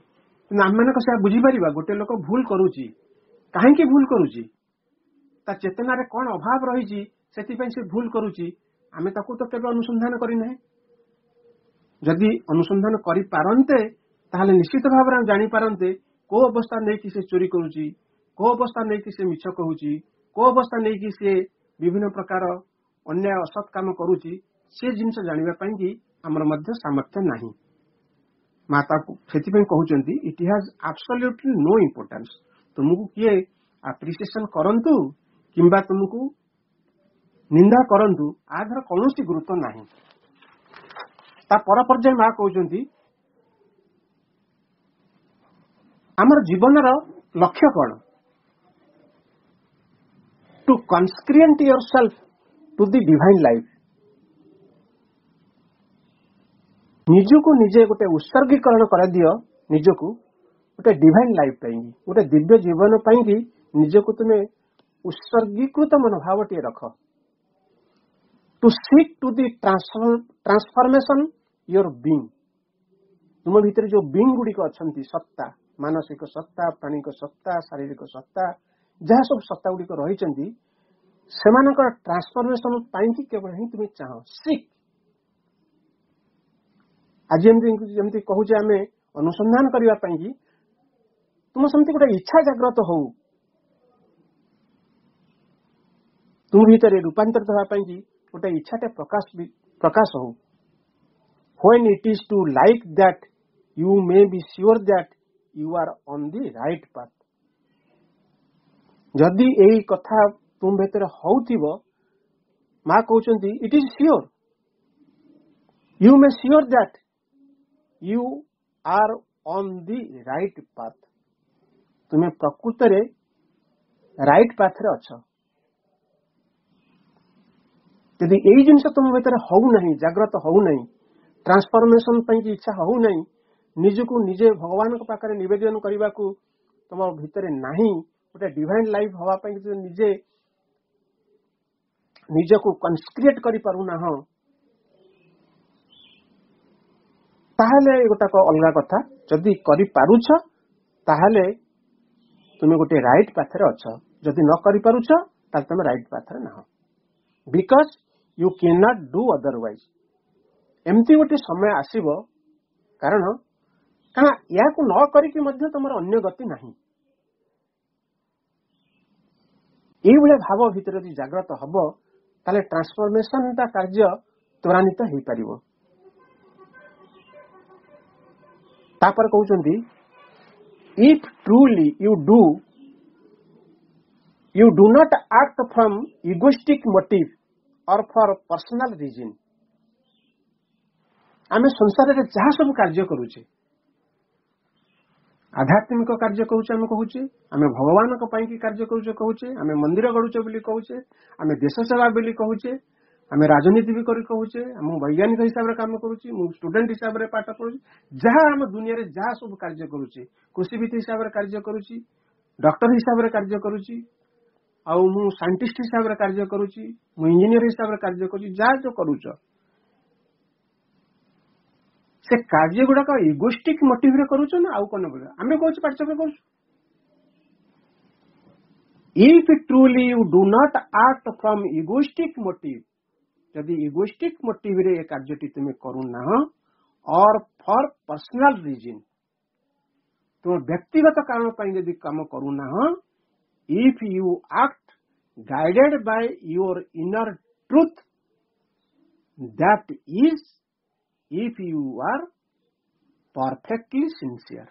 କିନ୍ତୁ ଆମମାନଙ୍କ ସେଟା ବୁଝିପାରିବା। ଗୋଟେ ଲୋକ ଭୁଲ କରୁଛି, କାହିଁକି ଭୁଲ କରୁଛି, ତା ଚେତନାରେ କଣ ଅଭାବ ରହିଛି, ସେଥିପାଇଁ ସେ ଭୁଲ କରୁଛି, ଆମେ ତାକୁ ତ କେବେ ଅନୁସନ୍ଧାନ କରିନାହିଁ। ଯଦି ଅନୁସନ୍ଧାନ କରିପାରନ୍ତେ ତାହେଲେ ନିଶ୍ଚିତ ଭାବରେ ଆମେ ଜାଣିପାରନ୍ତେ କୋଉ ଅବସ୍ଥା ନେଇକି ସେ ଚୋରି କରୁଛି, କୋଉ ଅବସ୍ଥା ନେଇକି ସେ ମିଛ କହୁଛି, କୋଉ ଅବସ୍ଥା ନେଇକି ସେ ବିଭିନ୍ନ ପ୍ରକାର ଅନ୍ୟାୟ ଅସତ୍ କାମ କରୁଛି, ସେ ଜିନିଷ ଜାଣିବା ପାଇଁ କି ଆମର ମଧ୍ୟ ସାମର୍ଥ୍ୟ ନାହିଁ। ମା ତାକୁ ସେଥିପାଇଁ କହୁଛନ୍ତି ଇଟ୍ ହାଜ୍ ଆବସଲ୍ୟୁଟଲି ନୋ ଇମ୍ପୋର୍ଟାନ୍ସ। ତୁମକୁ କିଏ ଆପ୍ରିସିଏସନ କରନ୍ତୁ କିମ୍ବା ତୁମକୁ ନିନ୍ଦା କରନ୍ତୁ, ଆଧାର କୌଣସି ଗୁରୁତ୍ୱ ନାହିଁ। ତା ପର ପର୍ଯ୍ୟାୟ ମା କହୁଛନ୍ତି ଆମର ଜୀବନର ଲକ୍ଷ୍ୟ କଣ? ଟୁ କନସ୍କ୍ରିଏଣ୍ଟ ୟୋରସେଲ୍ଫ ଟୁ ଦି ଡିଭାଇନ ଲାଇଫ। ନିଜକୁ ନିଜେ ଗୋଟେ ଉତ୍ସର୍ଗୀକରଣ କରାଦିଅ, ନିଜକୁ ଗୋଟେ ଡିଭାଇନ ଲାଇଫ ପାଇଁକି, ଗୋଟେ ଦିବ୍ୟ ଜୀବନ ପାଇଁକି ନିଜକୁ ତୁମେ ଉତ୍ସର୍ଗୀକୃତ ମନୋଭାବଟିଏ ରଖ। To seek to the transformation your being. ତୁମ ଭିତରେ ଯୋଉ ବିଙ୍ଗ ଗୁଡିକ ଅଛନ୍ତି, ସତ୍ତା, ମାନସିକ ସତ୍ତା, ପ୍ରାଣିକ ସତ୍ତା, ଶାରୀରିକ ସତ୍ତା, ଯାହା ସବୁ ସତ୍ତା ଗୁଡିକ ରହିଛନ୍ତି, ସେମାନଙ୍କର ଟ୍ରାନ୍ସଫର୍ମେସନ ପାଇଁକି କେବଳ ହିଁ ତୁମେ ଚାହଁ। ସିକ୍। ଆଜି ଯେମିତି କହୁଛେ ଆମେ ଅନୁସନ୍ଧାନ କରିବା ପାଇଁକି, ତୁମ ସେମିତି ଗୋଟେ ଇଚ୍ଛା ଜାଗ୍ରତ ହଉ, ତୁମ ଭିତରେ ରୂପାନ୍ତରିତ ହେବା ପାଇଁକି ଗୋଟେ ଇଚ୍ଛାଟେ ପ୍ରକାଶ ହଉ। When it is to like that, you may be sure that you are on the right path. ଯଦି ଏଇ କଥା ତୁମ ଭିତରେ ହଉଥିବ, ମା କହୁଛନ୍ତି it is sure, you may sure that you are on the right path. ତୁମେ ପ୍ରକୃତରେ ରାଇଟ ପାଥରେ ଅଛ। ଯଦି ଏଇ ଜିନିଷ ତୁମ ଭିତରେ ହଉନାହିଁ, ଜାଗ୍ରତ ହଉନାହିଁ, ଟ୍ରାନ୍ସଫର୍ମେସନ ପାଇଁ ଇଚ୍ଛା ହଉନାହିଁ, ନିଜକୁ ନିଜେ ଭଗବାନଙ୍କ ପାଖରେ ନିବେଦନ କରିବାକୁ ତମ ଭିତରେ ନାହିଁ, ଗୋଟେ ଡିଭାଇନ ଲାଇଫ ହବା ପାଇଁ ନିଜେ ନିଜକୁ କନସ୍କ୍ରିଏଟ କରିପାରୁନାହଁ, ତାହେଲେ ଗୋଟାକ ଅଲଗା କଥା। ଯଦି କରିପାରୁଛ ତାହେଲେ ତୁମେ ଗୋଟେ ରାଇଟ ପାଥରେ ଅଛ। ଯଦି ନ କରିପାରୁଛ ତାହେଲେ ତୁମେ ରାଇଟ ପାଥରେ ନାହଁ। Because you can not do otherwise. ଏମିତି ଗୋଟେ ସମୟ ଆସିବ, କାରଣ ଏହାକୁ ନ କରିକି ମଧ୍ୟ ତମର ଅନ୍ୟ ଗତି ନାହିଁ। ଏଇଭଳିଆ ଭାବ ଭିତରେ ଯଦି ଜାଗ୍ରତ ହବ, ତାହେଲେ ଟ୍ରାନ୍ସଫର୍ମେସନଟା କାର୍ଯ୍ୟ ତ୍ୱରାନ୍ୱିତ ହେଇପାରିବ। ତାପରେ କହୁଛନ୍ତି if truly you do not act from egoistic motive or for personal reason। ଆମେ ସଂସାରରେ ଯାହା ସବୁ କାର୍ଯ୍ୟ କରୁଛେ, ଆଧ୍ୟାତ୍ମିକ କାର୍ଯ୍ୟ କରୁଛେ, ଆମେ କହୁଛେ ଆମେ ଭଗବାନଙ୍କ ପାଇଁ କି କାର୍ଯ୍ୟ କରୁଛେ, କହୁଛେ ଆମେ ମନ୍ଦିର ଗଢୁଛେ ବୋଲି କହୁଛେ, ଆମେ ଦେଶ ସେବା ବୋଲି କହୁଛେ, ଆମେ ରାଜନୀତି ବି କରି କହୁଛେ, ମୁଁ ବୈଜ୍ଞାନିକ ହିସାବରେ କାମ କରୁଛି, ମୁଁ ଷ୍ଟୁଡେଣ୍ଟ ହିସାବରେ ପାଠ ପଢୁଛି, ଯାହା ଆମ ଦୁନିଆରେ ଯାହା ସବୁ କାର୍ଯ୍ୟ କରୁଛେ, କୃଷିବିତ ହିସାବରେ କାର୍ଯ୍ୟ କରୁଛି, ଡକ୍ଟର ହିସାବରେ କାର୍ଯ୍ୟ କରୁଛି, आउ मु साइंटिस्ट हिसाब रे कार्य करूची मु इंजीनियर हिसाब रे कार्य करूची जा जो करूच से कार्य गुडा का इगोस्टिक मोटिव रे करूच ना आउ कोन बोले आमे कहूच पार्टिसिपेट करूच if truly you do not act from egoistic motive यदि इगोस्टिक मोटिव रे ए कार्यटी तुम करू ना और फॉर पर्सनल रीजन तुम व्यक्तिगत कारण पर यदि काम करू ना if you act guided by your inner truth that is if you are perfectly sincere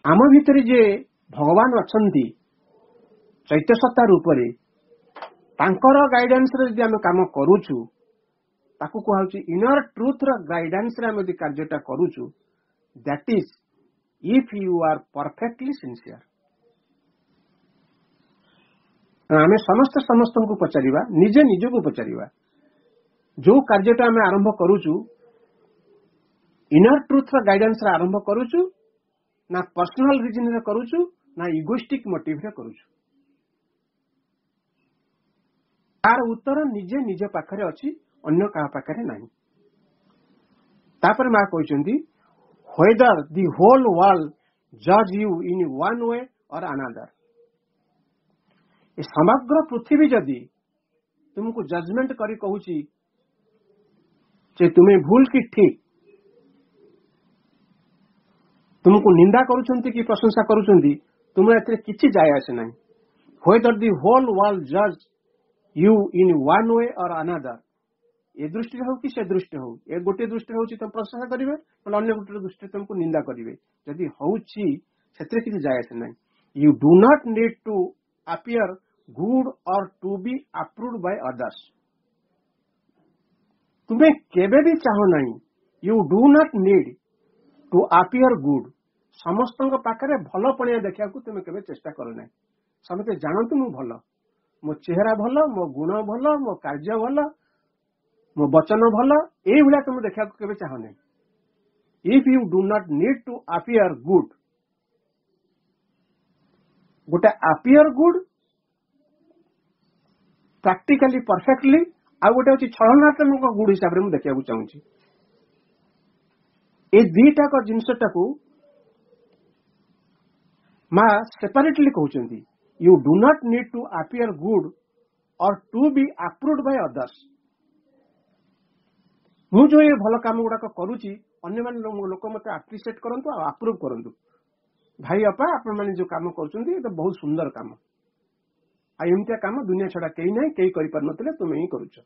आम भीतर जे भगवान अछंती चैत्य सत्ता रूप रे तांकर गाइडेंस रे यदि आम काम करूछु ताकू कहउची इनर ट्रुथ रो गाइडेंस रे हम यदि कार्यटा करूछु that is if you are perfectly sincere आमे समस्त समस्त को पचारिबा निजे निजे को पचारिबा जो कार्यटा आमे आरंभ करूछु इनर ट्रुथ रो गाइडेंस रे आरंभ करूछु ना पर्सनल रीजन रे करूछु ना इगोइस्टिक मोटिव रे करूछु तार उत्तर निजे निजे पाखरे अछि अन्य का पाखरे नहीं तापर मा कहउचंदी whether the whole world judge you in one way or another ए समग्र पृथ्वी जदि तुमको जजमेंट करी कहूची जे तुम्हें भूल की ठीक तुमको निंदा करूचंती कि प्रशंसा करूचंती तुम एते किछि जाय आसे नहीं whether the whole world judge you in one way or another ए दृष्टि हो कि से दृष्टि हो ए गोटे दृष्टि होची तुम प्रशंसा करिवे और अन्य गोटे दृष्टि तुमको निंदा करिवे यदि होची क्षेत्र किछि जाय आसे नहीं you do not need to appear good or to be approved by others तुम्हें केबे भी चाहो नहीं you do not need to appear good समस्त पाखरे भल पणिया देखा तुम्हें केबे चेष्टा करो नहीं समते जानतु मु भल मो चेहरा भल मो गुण भल मो कार्य भल मो वचन भल ए भला तुम देखा केबे चाहो नहीं if you do not need to appear good गोटे appear good प्रैक्टिकली परफेक्टली आ गोटे अछि छलनात्मक गुड हिसाब रे मु देखा चाहूची ए दीटा को जिनसटा को मा separately कहउचंदी you do not need to appear good or to be approved by others मु जो ये भल काम गुडा करूची अन्य मान लोक मते एप्रिशिएट करंतु आ अप्रूव करंतु भाई अपा आपण माने जो काम करचंदी तो बहुत सुंदर काम आ एमतिया काम दुनिया छडा केही नै केही करि पर नतले तुमे ही करूछ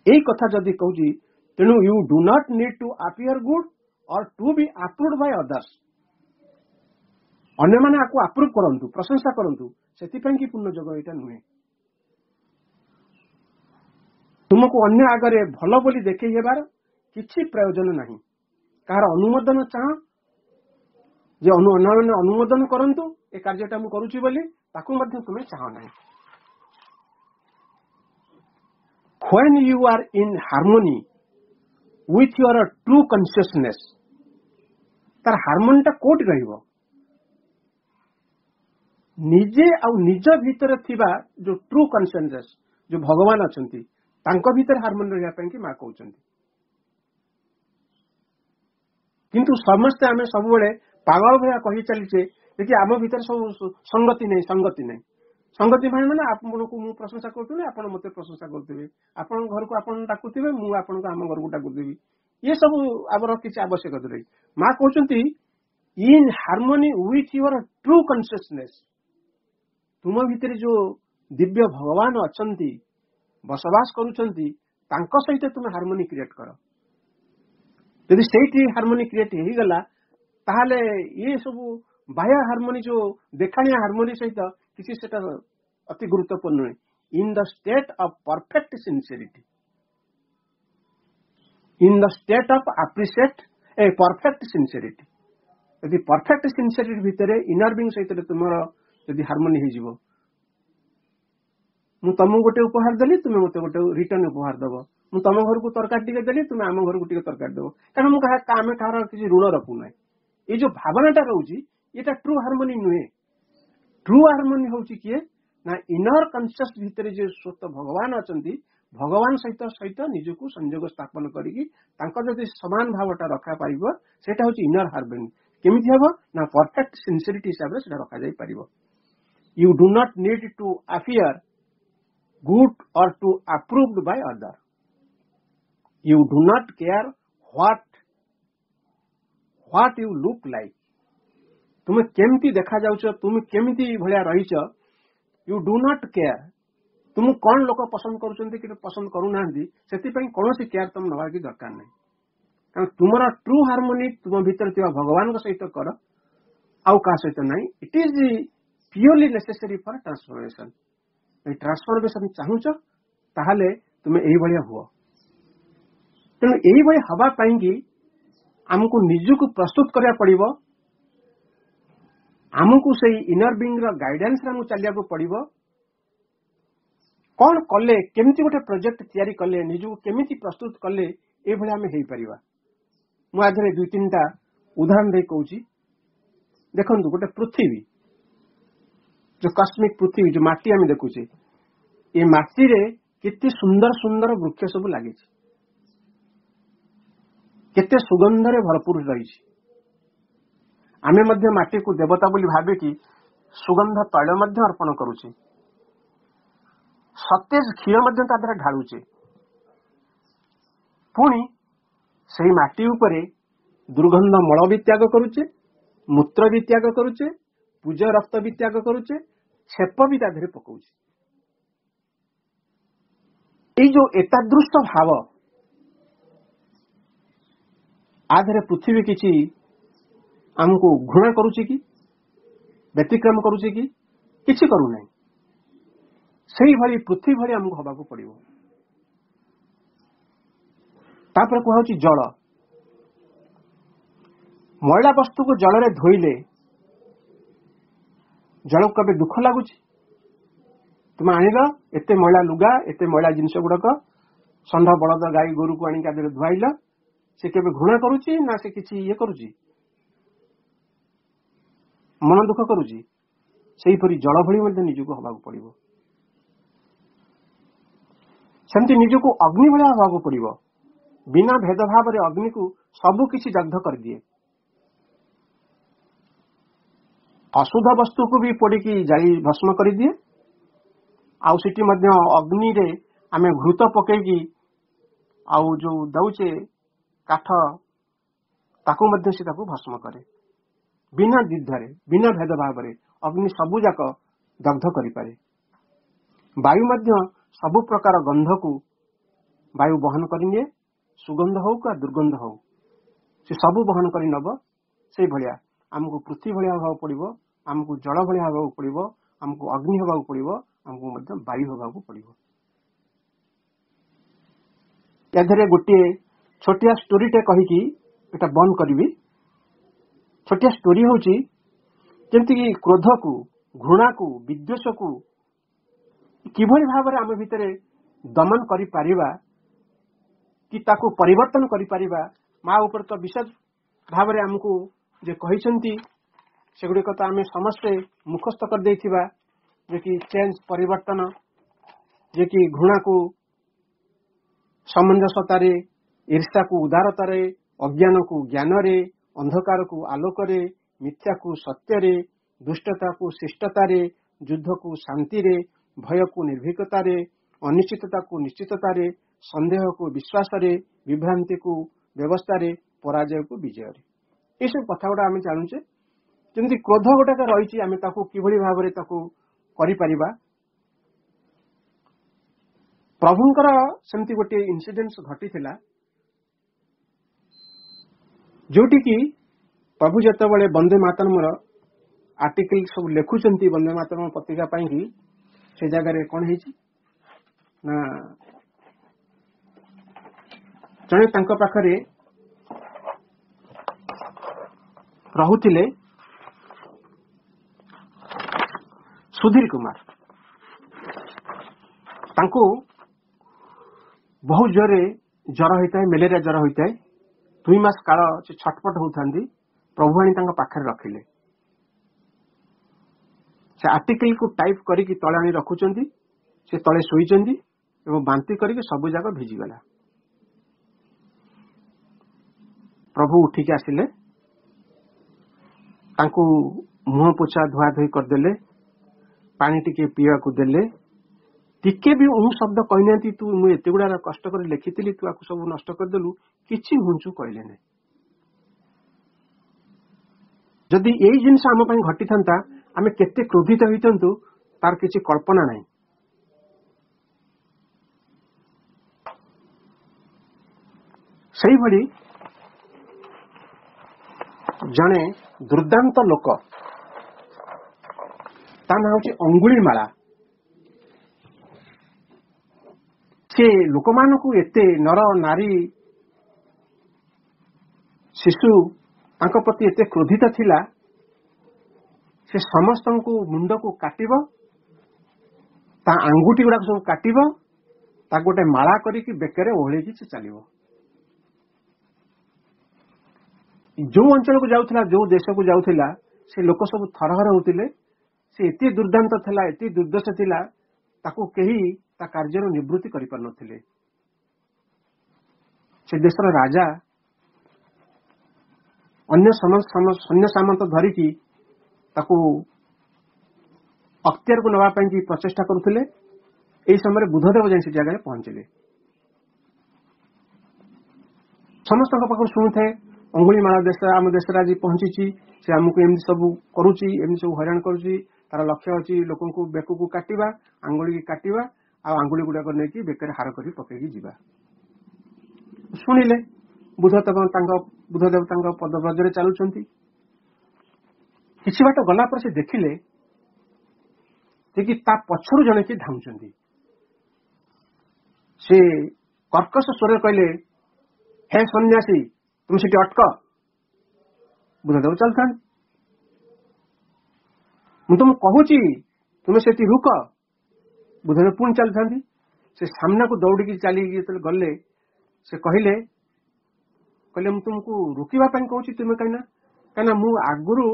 एई कथा जदी कहूची तेनु you do not need to appear good or to be approved by others अन्य माने आपको अप्रूव करंतु प्रशंसा करंतु सेति पई कि पुण्य जग एटा नुहे तुमको अन्य आगरे भलो बोली देखै हेबार किछि प्रयोजन नहीं कार अनुमोदन चाह जे अनुमोदन करंतु ए कार्यटा मु करूची बोली ताकू मध्ये तुमे चाह नहीं when you are in harmony with your true consciousness तार हार्मोनी ता कोट रहइबो निजे आ निज भीतर थिबा जो ट्रू कॉन्शियसनेस जो भगवान अछंती तांको भीतर हार्मोनी रहया पई कि मा कहउचंती किंतु समस्त आमे सब बेले पागल भया कहि चलीचे कि आम भीतर सब संगति नहीं संगति माने आपनको मु प्रशंसा करथुबे आपण मते प्रशंसा करथुबे आपण घर को आपण डाकुथिबे मु आपण को आम घर को डाकुथिबी ये सब आबर किछि आवश्यकता रही मा कहउचंती in harmony with your true consciousness तुम भीतर जो दिव्य भगवान अछंती बसवास करूछंती तांको सहित तुम हार्मनी क्रिएट करो यदि सेठी हार्मनी क्रिएट हेई गला ताहाले ये सब बाह्य हार्मनी जो देखाणिया हार्मनी सहित किसी सेटा अति गुरुत्वपूर्ण in the state of perfect sincerity in the state of appreciate a perfect sincerity यदि परफेक्ट सिंसियरिटी भितरे इनर बीइंग सहित तुमरो यदि हार्मनी हे जीवो मु तमु गोटे उपहार देली तुमे मते गोटे रिटर्न उपहार दबो मु तम घर को तरकारी टिके देली तुमे आम घर को टिके तरकारी दबो कारण मु कहा कामे कार किछि ऋण रखु नै ए जो भावनाटा रहउची ये ट्रू हार्मोनी नुहे। ट्रू हार्मोनी हूँ किए ना इनर कनसियस भितर जो स्वत भगवान अच्छा भगवान सहित सहित निजको संयोग स्थापन करी समान भावटा रखा पार से इनर हार्मोनी केमिति हम ना परफेक्ट सिंसियरिटी हिसाब से रखा जाई पारिबो। You do not need to appear good or to approved by other. You do not care what you look like. तुम केमती देखा जाउछ, तुम केमिति भलिया रहिछ, यू डू नॉट केयर। तुम कौन लोक पसंद करुचंती कि पसंद करू नांदी सेति पई कोनोसी केयर तुम नवा की दरकार नहीं। कारण तुमरा ट्रू हार्मोनी तुम भीतर थिबा भगवान को सहित कर आउ का सहित नहीं। It is purely necessary for transformation. Transformation चाहूच ताहले तुम एही भलिया हुआ। तेणु एही भलिया हवा पई कि हमको निजको प्रस्तुत करिया पड़िबो। हमको सही इनर बीइंग रो गाइडेंस रे हमको चलिया को पड़िबो। कौन कले केमिति गोटे प्रोजेक्ट तैयारी कले निजको केमिति प्रस्तुत कले ए भलिया हमें हेई परिबा। मु आधरे दुई तीनटा उदाहरण दे कहूची। देखंतु गोटे पृथ्वी जो कॉस्मिक पृथ्वी जो माटी आम देखुचे ये माटी रे केते सुंदर सुंदर वृक्ष सब लगी केते सुगंध रे भरपूर रही। आमे मध्य माटी को देवता बोली भाबे कि सुगंध तैल मध्य अर्पण करूचे, सतेज क्षीर मध्य तादर ढालुचे। पुणी सही माटी उपरे दुर्गंध मल भी त्याग करुचे, मूत्र भी त्याग करुचे, पूज रक्त भी त्याग करुचे, छेप भी ताधरे पकाउचे। ये जो एतादृश भाव आधरे पृथ्वी किछि हमको घृणा करुचे कि व्यतिक्रम करुचे कि किछि करू नहीं। सही भली पृथ्वी भली हमको हवा को पड़िबो। तापर कहउची जल। मैला वस्तु को जल रे धोइले जल को कबे दुख लगुच। तुम आनिल एते मैला लुगा एते मैला जिनस गुड़क षंढ बलद गाई गोरु को आनिक आदि धुआइल से केबे घृणा करुची ना से किछि ये करुची मन दुख करुची। सेही परि जल भली मध्ये निजको हवाको पड़िबो। सेमति निजको अग्नि भली हवाको पड़िबो। बिना भेदभाव रे अग्नि को सबु किछि दग्ध कर दिए। अशुद्ध वस्तु को भी पोड़िकी जाई भस्म कर दिए। आउ सिटी मध्य अग्नि रे आमे घृत पकेकी आउ जो दउचे काठ ताकू मध्य से ताकू भस्म करे। बिना द्विधारे बिना भेदभाव रे अग्नि सबु जाक दग्ध करि पारे। वायु मध्य सबु प्रकार गंध को वायु बहन करिने, सुगंध हो का दुर्गंध हो से सबु बहन करि नब। से भलिया हमको पृथ्वी भलिया हवा पड़िबो, हमको जल भलिया हवा पड़िबो, हमको अग्नि हवा पड़िबो, हमको मध्य वायु हवा पड़िबो। याधरे गोटे छोटिया स्टोरी टे कहिकी एटा बंद करबी। छोटिया स्टोरी होची जेमति कि क्रोध को, घृणा को, विद्वेष को किभली भाव रे आम भितरे दमन करि पारिबा कि ताको परिवर्तन करि पारिबा। मा ऊपर तो विशेष भाव रे हमको जे कहिसंती सेगुडी को आम समस्त मुखस्थ कर देथिबा जे कि चेंज परिवर्तन, जे कि घृणा को सामंजस्यता रे, ईर्ष्या को उदारता रे, अज्ञान को ज्ञान रे, अंधकार को आलोक रे, मिथ्या को सत्य रे, दुष्टता को शिष्टता रे, युद्ध को शांति रे, भय को निर्भीकता रे, अनिश्चितता को निश्चितता रे, संदेह को विश्वास रे, विभ्रांति को व्यवस्था रे, पराजय को विजय रे। ये सब कथा गुड़ा आम जानूचे। जमी क्रोध गोटे रही आम किभली भाव में करिपरिबा। प्रभुंकर सेमती गोटे इनसीडेंट्स घटी थिला जोटी की प्रभु जेतबेले वंदे मातरम आर्टिकल सब लेखुचंती वंदे मातरम पत्रिका पाई की से जगह कौन है ना जड़े तांको पाखरे रहुथिले सुधीर कुमार। तांको बहुत जोरे ज्वर होता है, मलेरिया ज्वर होता है। 2 मास काल से छटपट होता प्रभु आनी पाखे रखिले। से आर्टिकल को टाइप करके तले आनी रखुचंदी से तले शोइचंदी एवं बांती करके सब जाक भिजिगला। प्रभु उठिक आसिले तांकु मुह पोछा धुआ धुई करदेले पानी टिके पीवा को देले टिके भी शब्द कहना तू मुझे एत गुड़ा कष्ट कर लिखी तू आपको सब नष्ट करदेलु किछि हुंचु कहले नहीं। जदि यही जिनस आम घटी था आम केते क्रोधित होइतंतु तार किछि कल्पना नहीं। सही भली जने दुर्दांत लोक ता ना होछि अंगुलीमाला। से लोक मानकु एते नर नारी शिशु तांको प्रति एते क्रोधित थिला से समस्त को मुंड को काटिबो ता आंगुठी गुडा सब काटिबो ता गोटे माला करिकि बेकरे ओहळी कि चलिबो। जो अंचल को जाउथला जो देश को जाउथला से लोक सब थरहर होतिले। से एते दुर्दांत थिला एते दुर्दश थिला ताको केही ता कार्यर निवृत्ति करि पार नथिले। से देशर राजा अन्य सैन्य सामंत धरिकी ताको अख्तियार को नवा पाई प्रचेष्टा करुथिले। एई समय बुधदेव जाई से जगह पहुंचले। समस्त पाखु शुणुथे अंगुलीमाला देश आम देश आज पहुंची से आमको एमती सब करुच्ची एमती सब हैरान करुच्ची तार लक्ष्य अच्छी लोक बेक को काटिबा आंगुली काटिबा आंगुली गुड़ाक नहीं बेकर हार कर पकईकी जीवा। शुणिले बुधदेव पदव्रजरे चलुंट किछि बाट गला पर से देखिले कि ता पछरु जने कि धामुचंदी। से कर्कश स्वर कहले हे सन्यासी तुम सीटी अटक। बुधदेव चलता मु तुम कहूची तुम्हें से रुक। बुधदेव पुणी चलता से सामना को दौड़ी चली गले से कहले मु तुमको रोकवा कहूँ तुम्हें कहीं मु आगुरु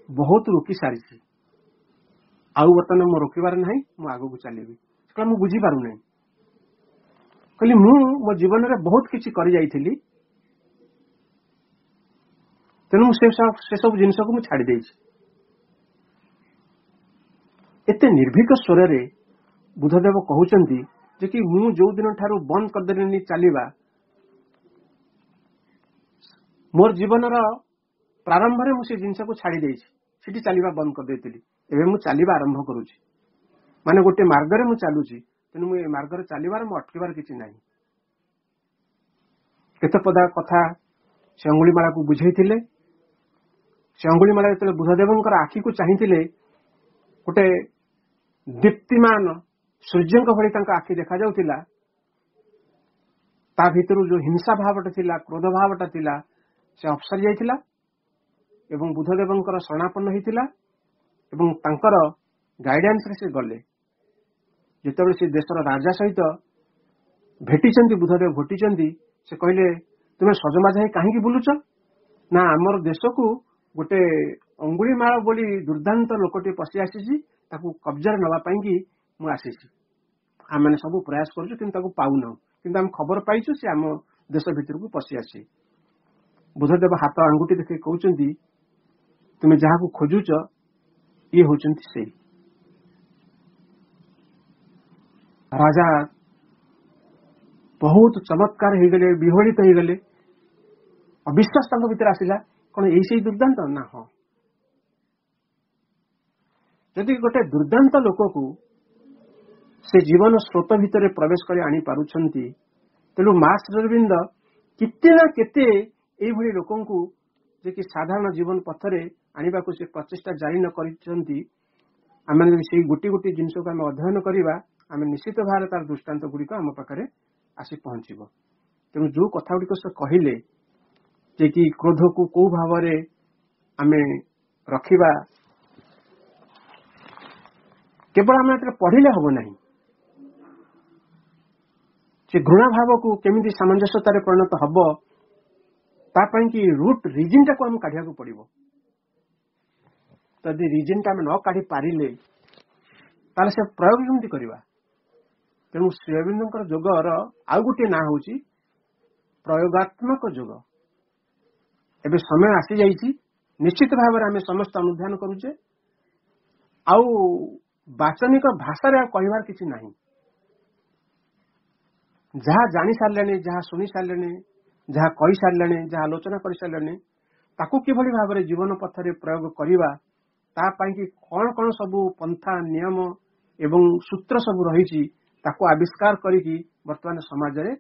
बहुत रोकी सारी आउ बर्तमान मो रोकबार ना मु आग को चलि मु बुझी पार ना कहली मु मो जीवन में बहुत किसी कर जाइली तेणु से सब जिनस को मुझे छाड़ी देछि। एते निर्भीक स्वर रे बुधदेव कहउचंती जे कि मु जो दिन ठारू बंद कर देनी चलिबा मोर जीवन प्रारंभ रे मु से जिनस को छाड़ी देछि सिटी चलिबा बंद कर देतिली एबे मु चलिबा आरंभ करूछि माने गोटे मार्ग रे मु चालुछि तेणु मु ए मार्ग रे चलिबार मु अटकिबार किछि नाही। केते पदा कथा से अंगुलीमाला को बुझेइथिले। से अंगुलीमाला जतले बुधदेवंकर आखि को चाहिथिले गोटे दीप्तिमान सूर्य भली आखि देखा जाउथिला ता भितरु जो हिंसा भावटा थिला क्रोध भावटा थिला से अपसरी जाइथिला एवं बुधदेवंकर शरणापन्न होइथिला एवं तांकर गाइडेंस रे से गले। जेतेबेले से देशर राजा सहित भेटिचंती बुधदेव भेटिचंती से कहले तुमे सजमा जाए काहेकि बुलुच ना आमर देश को गोटे अंगुलीमाला बोली दुर्दांत लोकटी पशि आसी ताकू कब्जा नवा पाई मु आसी आम मैंने सब प्रयास करूँ कि पाऊना कि आम खबर पाइचु से आम देश भितर को पशि आसी। बुधदेव हाथ आंगुठी देखिए कहते तुम्हें जहाँ खोजुच ये होचंती से राजा बहुत चमत्कार हो गले विहलित हो गले अविश्वास भीतर आसला कौन यही दुर्दांत ना हाँ जदि गोटे दुर्दांत लोक को से जीवन स्रोत भितर प्रवेश कर आनी पारुछंती तेणु मां श्रीअरविंद केते ना केते एई भली लोकन को जे कि साधारण जीवन पथरे आनिबा को से प्रचेष्टा जारी न करिसंती आमे से गोटी गोटी जिनस को आम अध्ययन करवा आम निश्चित भाव तार दृष्टांत गुड़िक आम पाखे आसी पहुंचब। तेणु जो कथा गुड़िक से कहले जे कि क्रोध को कौ भाव आम रखिबा केवल आम पढ़िले हम ना से घृणा भाव को केमिति सामंजस्यतार परिणत हम तापाई कि रूट रिजिन टाक आम काढ़ा पड़ो। जदि रिजन टा न काढ़ी पारिले ताले से प्रयोग केमती करवा। तेणु श्री अरविंदर जोगर आउ गोटे ना हूँ प्रयोगात्मक जोग। एबे समय आसी जाइए निश्चित भाव में आम समस्त अनुध्यान करुचे आउ वाचनिक भाषा कहबार किसी ना जहाँ जानी सारे जहाँ शुणी सारे जहाँ कही सारे जहाँ आलोचना कर सारे ताकू किभली भाव में जीवन पथरे प्रयोग करवा तापाई कि कौन कौन सबू पंथा नियम एवं सूत्र सब रही ताकू आविष्कार करी वर्तमान समाज रे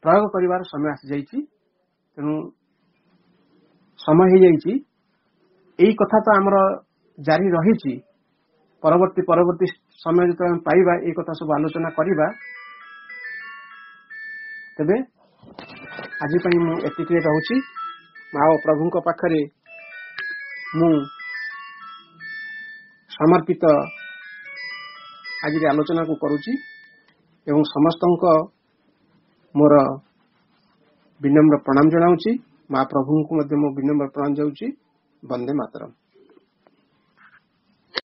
प्रयोग करिवार समय आसी जाइए। तेणु समय हो जाइए यही कथा तो आमर जारी रही परवर्ती समय जो पाइबा ये कथा सब आलोचना करवा। तेबे आज मु एतिके रहूची माँ प्रभु पाखरे मु समर्पित आज आलोचना को करुची एवं समस्त मोर विनम्र प्रणाम जनाऊँची। माँ प्रभु को मो विनम्र प्रणाम जाऊँची। वंदे मातरम।